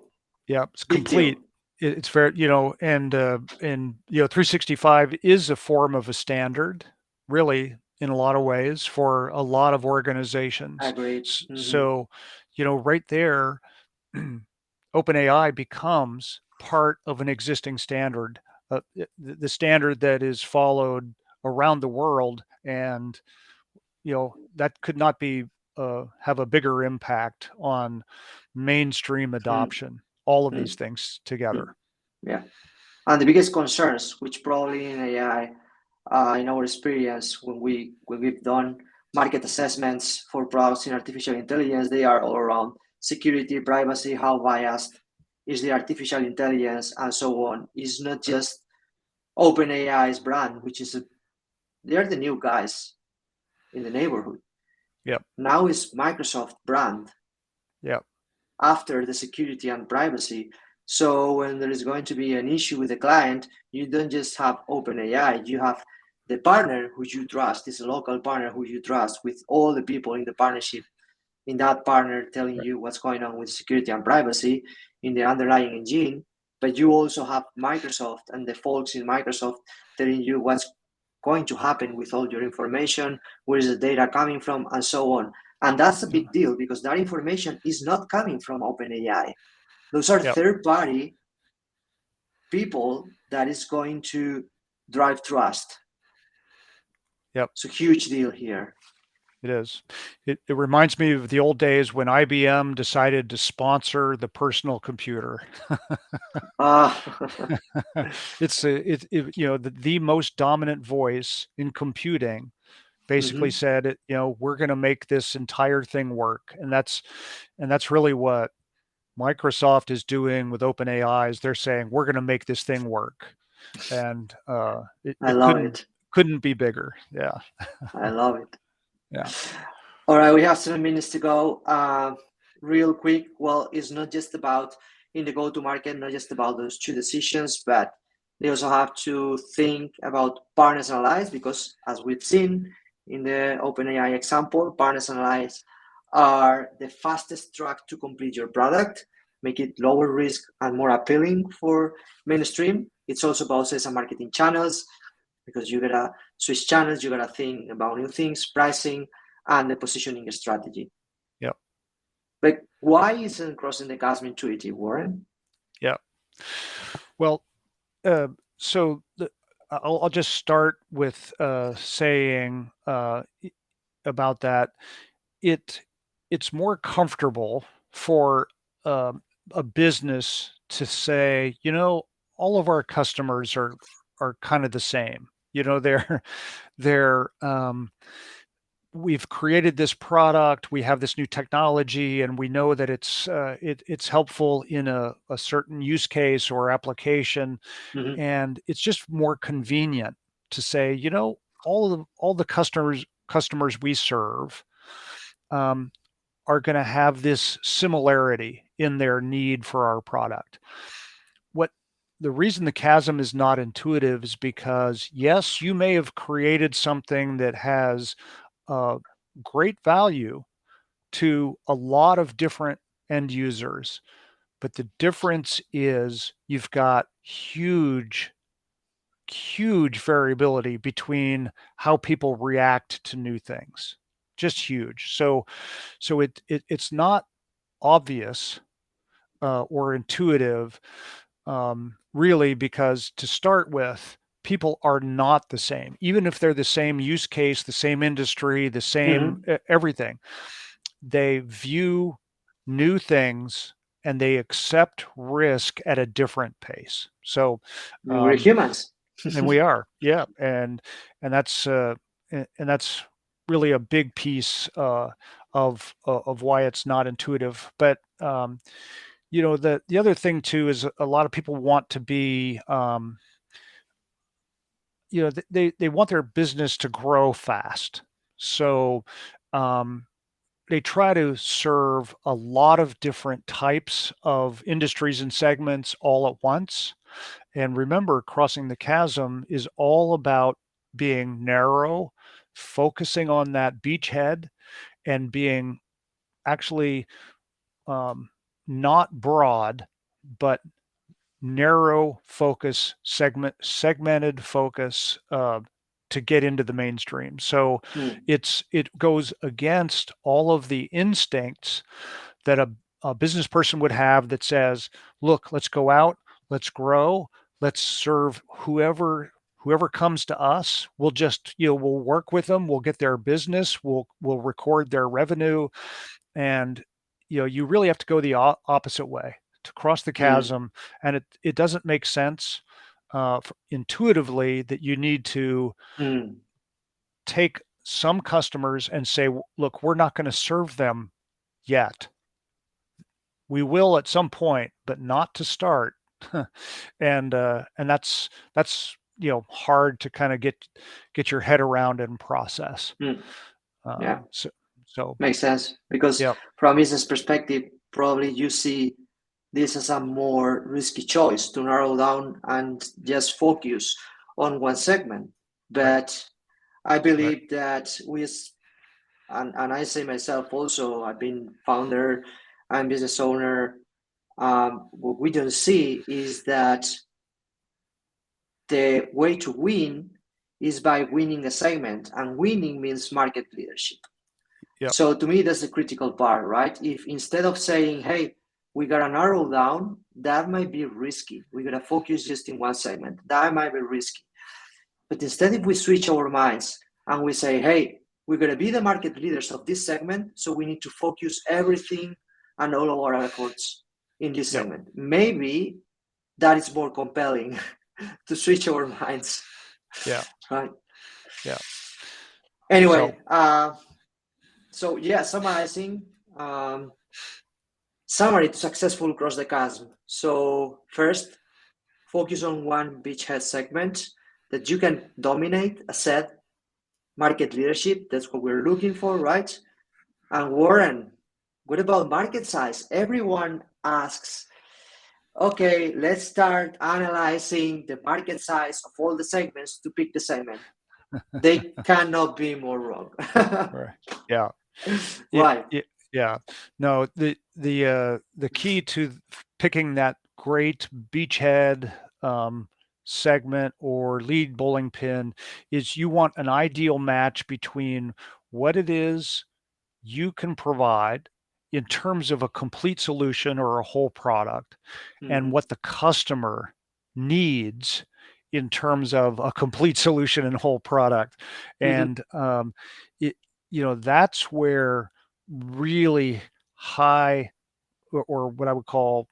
Speaker 2: it's complete. It's fair, and 365 is a form of a standard, really, in a lot of ways for a lot of organizations.
Speaker 1: Agreed.
Speaker 2: So, right there, OpenAI becomes part of an existing standard, the standard that is followed around the world, and that could not be have a bigger impact on mainstream adoption. All of these things together.
Speaker 1: Yeah. And the biggest concerns, which probably in AI, in our experience, when we've done market assessments for products in artificial intelligence, they are all around security, privacy, how biased is the artificial intelligence, and so on. It's not just OpenAI's brand, which is they're the new guys in the neighborhood.
Speaker 2: Yep.
Speaker 1: Now it's Microsoft brand.
Speaker 2: Yep.
Speaker 1: After the security and privacy. So when there is going to be an issue with the client, you don't just have OpenAI, you have the partner who you trust, is a local partner who you trust, with all the people in the partnership, in that partner telling you what's going on with security and privacy in the underlying engine. But you also have Microsoft and the folks in Microsoft telling you what's going to happen with all your information, where is the data coming from, and so on. And that's a big deal because that information is not coming from OpenAI. Those are third-party people that is going to drive trust.
Speaker 2: Yep.
Speaker 1: It's a huge deal here.
Speaker 2: It is. It reminds me of the old days when IBM decided to sponsor the personal computer. It's the most dominant voice in computing. Basically said, we're going to make this entire thing work, and that's really what Microsoft is doing with OpenAI. Is they're saying we're going to make this thing work, and it couldn't be bigger. Yeah,
Speaker 1: I love it.
Speaker 2: Yeah.
Speaker 1: All right, we have 7 minutes to go. Real quick. Well, it's not just about in the go-to-market, not just about those two decisions, but they also have to think about partners and allies, because as we've seen in the OpenAI example, partners and allies are the fastest track to complete your product, make it lower risk and more appealing for mainstream. It's also about sales and marketing channels, because you gotta switch channels, you gotta think about new things, pricing, and the positioning strategy.
Speaker 2: Yep.
Speaker 1: But why isn't Crossing the Chasm intuitive, Warren?
Speaker 2: Yeah. Well, so I'll just start with saying about that. It's more comfortable for a business to say, all of our customers are kind of the same. They're we've created this product, we have this new technology, and we know that it's helpful in a certain use case or application,
Speaker 1: Mhm.
Speaker 2: and it's just more convenient to say, you know, all the customers we serve um, are going to have this similarity in their need for our product. What the reason the chasm is not intuitive is because, yes, you may have created something that has great value to a lot of different end users, but the difference is you've got huge variability between how people react to new things. Just huge. So it's not obvious or intuitive, really, because to start with, people are not the same. Even if they're the same use case, the same industry, the same
Speaker 1: Mhm.
Speaker 2: everything, they view new things and they accept risk at a different pace. So,
Speaker 1: We're
Speaker 2: um,
Speaker 1: humans.
Speaker 2: and we are, yeah, and that's and that's really a big piece of why it's not intuitive. But you know, the other thing too is a lot of people want to be, you know, they want their business to grow fast. So um, they try to serve a lot of different types of industries and segments all at once. And remember, Crossing the Chasm is all about being narrow, focusing on that beachhead, and being actually not broad, but narrow focus, segmented focus, to get into the mainstream. So
Speaker 1: Mm.
Speaker 2: it goes against all of the instincts that a business person would have that says, look, let's go out, let's grow, let's serve whoever comes to us. We'll just, you know, we'll work with them, we'll get their business, we'll record their revenue. And you know, you really have to go the opposite way to cross the
Speaker 1: Mm.
Speaker 2: chasm. And it doesn't make sense intuitively that you need to
Speaker 1: Mm.
Speaker 2: take some customers and say, look, we're not going to serve them yet. We will at some point, but not to start. And that's, you know, hard to kind of get your head around and process.
Speaker 1: Mm. Yeah,
Speaker 2: So
Speaker 1: makes sense. Because
Speaker 2: yeah,
Speaker 1: from a business perspective, probably you see this as a more risky choice to narrow down and just focus on one segment.
Speaker 2: right,
Speaker 1: But I
Speaker 2: right,
Speaker 1: believe that and I say myself also, I've been founder and business owner. What we don't see is that the way to win is by winning a segment, and winning means market leadership.
Speaker 2: yeah,
Speaker 1: So to me, that's the critical part, right? If instead of saying, hey, we gotta narrow down, that might be risky. We gotta focus just in one segment. That might be risky. But instead, if we switch our minds and we say, hey, we're gonna be the market leaders of this segment, so we need to focus everything and all of our efforts in this
Speaker 2: yeah,
Speaker 1: segment. Maybe that is more compelling to switch our minds,
Speaker 2: yeah,
Speaker 1: right?
Speaker 2: yeah. So
Speaker 1: Anyway, so yeah, summarizing, summary to successful cross the chasm. So first, focus on one beachhead segment that you can dominate, a set market leadership. That's what we're looking for, right? And Warren, what about market size? Everyone asks, okay, let's start analyzing the market size of all the segments to pick the segment. They cannot be more wrong.
Speaker 2: right, yeah. Yeah,
Speaker 1: Why?
Speaker 2: yeah, yeah. No, the key to picking that great beachhead segment or lead bowling pin is you want an ideal match between what it is you can provide in terms of a complete solution or a whole product and
Speaker 1: Mm-hmm.
Speaker 2: what the customer needs in terms of a complete solution and whole product.
Speaker 1: Mm-hmm.
Speaker 2: And it, you know, that's where really high or what I would call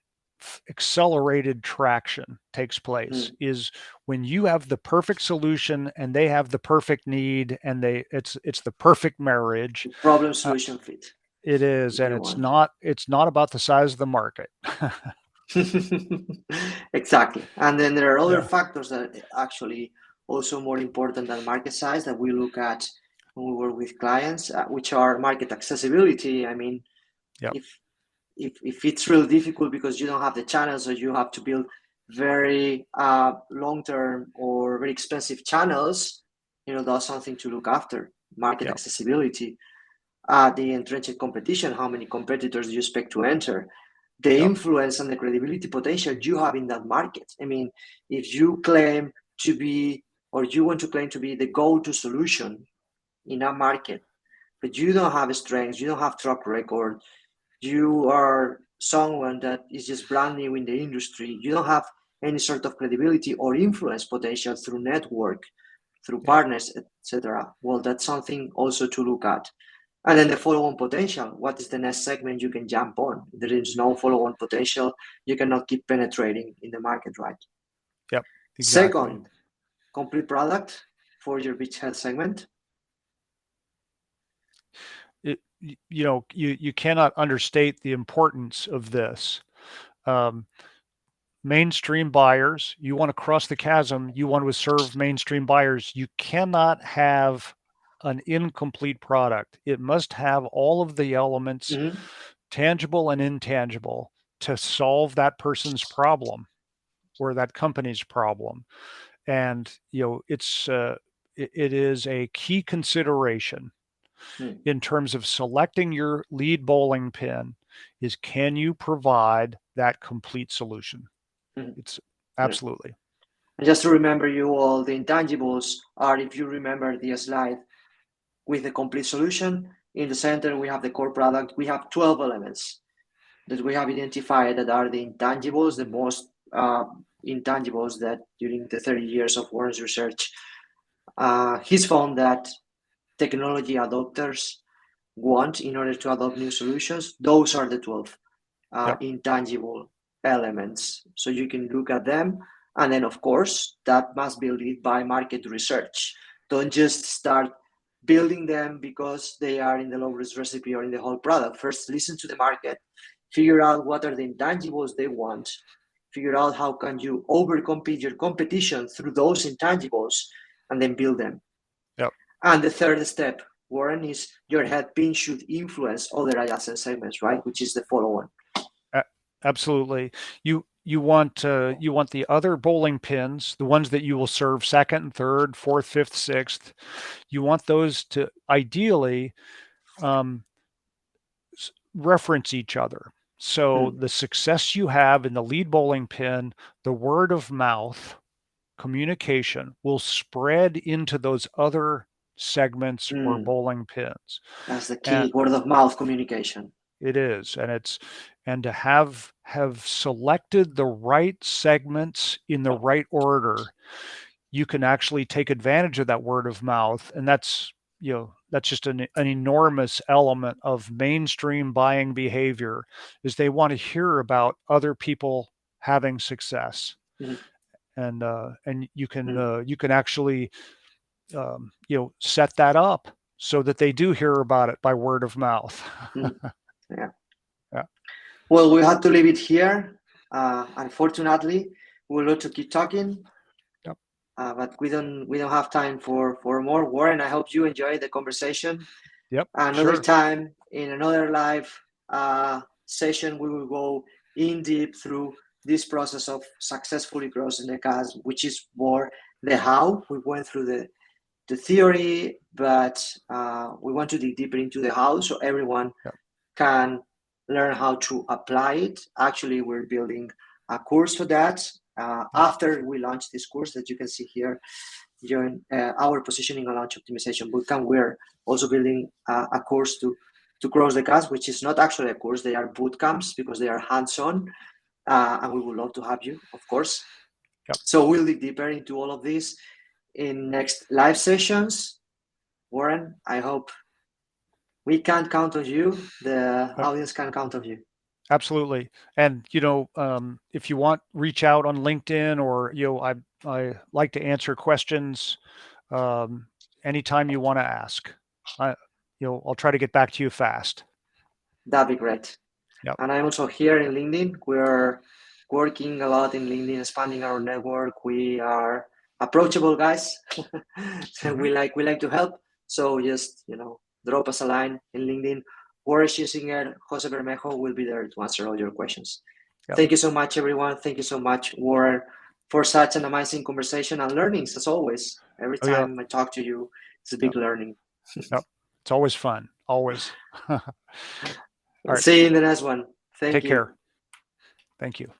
Speaker 2: accelerated traction takes place is when you have the perfect solution and they have the perfect need, and it's the perfect marriage.
Speaker 1: Problem solution fit.
Speaker 2: It is, and it's not about the size of the market.
Speaker 1: Exactly. And then there are other factors that are actually also more important than market size that we look at when we work with clients, which are market accessibility. I mean, if it's really difficult because you don't have the channels, or you have to build very long-term or very expensive channels, that's something to look after. Market accessibility, the entrenched competition, how many competitors do you expect to enter, the influence and the credibility potential you have in that market. I mean, if you claim to be, or you want to claim to be the go-to solution in a market, but you don't have strengths, you don't have track record, you are someone that is just brand new in the industry, you don't have any sort of credibility or influence potential through network, through partners, etc. Well, that's something also to look at. And then the follow-on potential. What is the next segment you can jump on? If there is no follow-on potential, you cannot keep penetrating in the market, right?
Speaker 2: Yep, exactly.
Speaker 1: Second, complete product for your beachhead segment.
Speaker 2: You cannot understate the importance of this. Mainstream buyers, you want to cross the chasm, you want to serve mainstream buyers, you cannot have an incomplete product. It must have all of the elements, tangible and intangible, to solve that person's problem or that company's problem. And it is a key consideration in terms of selecting your lead bowling pin, is can you provide that complete solution? It's absolutely.
Speaker 1: And just to remember you all, the intangibles are, if you remember the slide with the complete solution, in the center we have the core product. We have 12 elements that we have identified that are the intangibles, the most intangibles that during the 30 years of Warren's research, he's found that technology adopters want in order to adopt new solutions. Those are the 12 intangible elements. So you can look at them. And then, of course, that must be led by market research. Don't just start building them because they are in the lowest recipe or in the whole product. First, listen to the market, figure out what are the intangibles they want, figure out how can you overcompete your competition through those intangibles, and then build them. And the third step, Warren, is your head pin should influence other adjacent segments, right? Which is the follow-on.
Speaker 2: Absolutely. You want the other bowling pins, the ones that you will serve second, third, fourth, fifth, sixth. You want those to ideally reference each other. So the success you have in the lead bowling pin, the word of mouth communication will spread into those other segments or bowling pins.
Speaker 1: That's the key, word of mouth communication.
Speaker 2: It is, and to have selected the right segments in the right order, you can actually take advantage of that word of mouth, and that's just an enormous element of mainstream buying behavior, is they want to hear about other people having success. And you can actually set that up so that they do hear about it by word of mouth.
Speaker 1: Well, we had to leave it here. Unfortunately, we'll love to keep talking, but we don't have time for more. Warren, I hope you enjoyed the conversation. Another time in another live session, we will go in deep through this process of successfully crossing the chasm, which is more the how. We went through the theory, but we want to dig deeper into the how, so everyone can learn how to apply it. Actually, we're building a course for that. After we launch this course that you can see here, during our positioning and launch optimization bootcamp, we're also building a course to cross the chasm, which is not actually a course. They are bootcamps because they are hands-on, and we would love to have you, of course. So we'll dig deeper into all of this in next live sessions. Warren, I hope we can count on you. The audience can count on you.
Speaker 2: Absolutely. And, if you want, reach out on LinkedIn, or, I like to answer questions anytime you want to ask. I'll try to get back to you fast.
Speaker 1: That'd be great.
Speaker 2: Yep.
Speaker 1: And I'm also here in LinkedIn. We're working a lot in LinkedIn, expanding our network. We are approachable guys. So we like to help. So just drop us a line in LinkedIn. Warren Schirtzinger, Jose Bermejo will be there to answer all your questions.
Speaker 2: Yep.
Speaker 1: Thank you so much, everyone. Thank you so much, Warren, for such an amazing conversation and learnings as always. Every time I talk to you, it's a big learning.
Speaker 2: Yep. It's always fun. Always. All right.
Speaker 1: See you in the next one. Thank you.
Speaker 2: Take care. Thank you.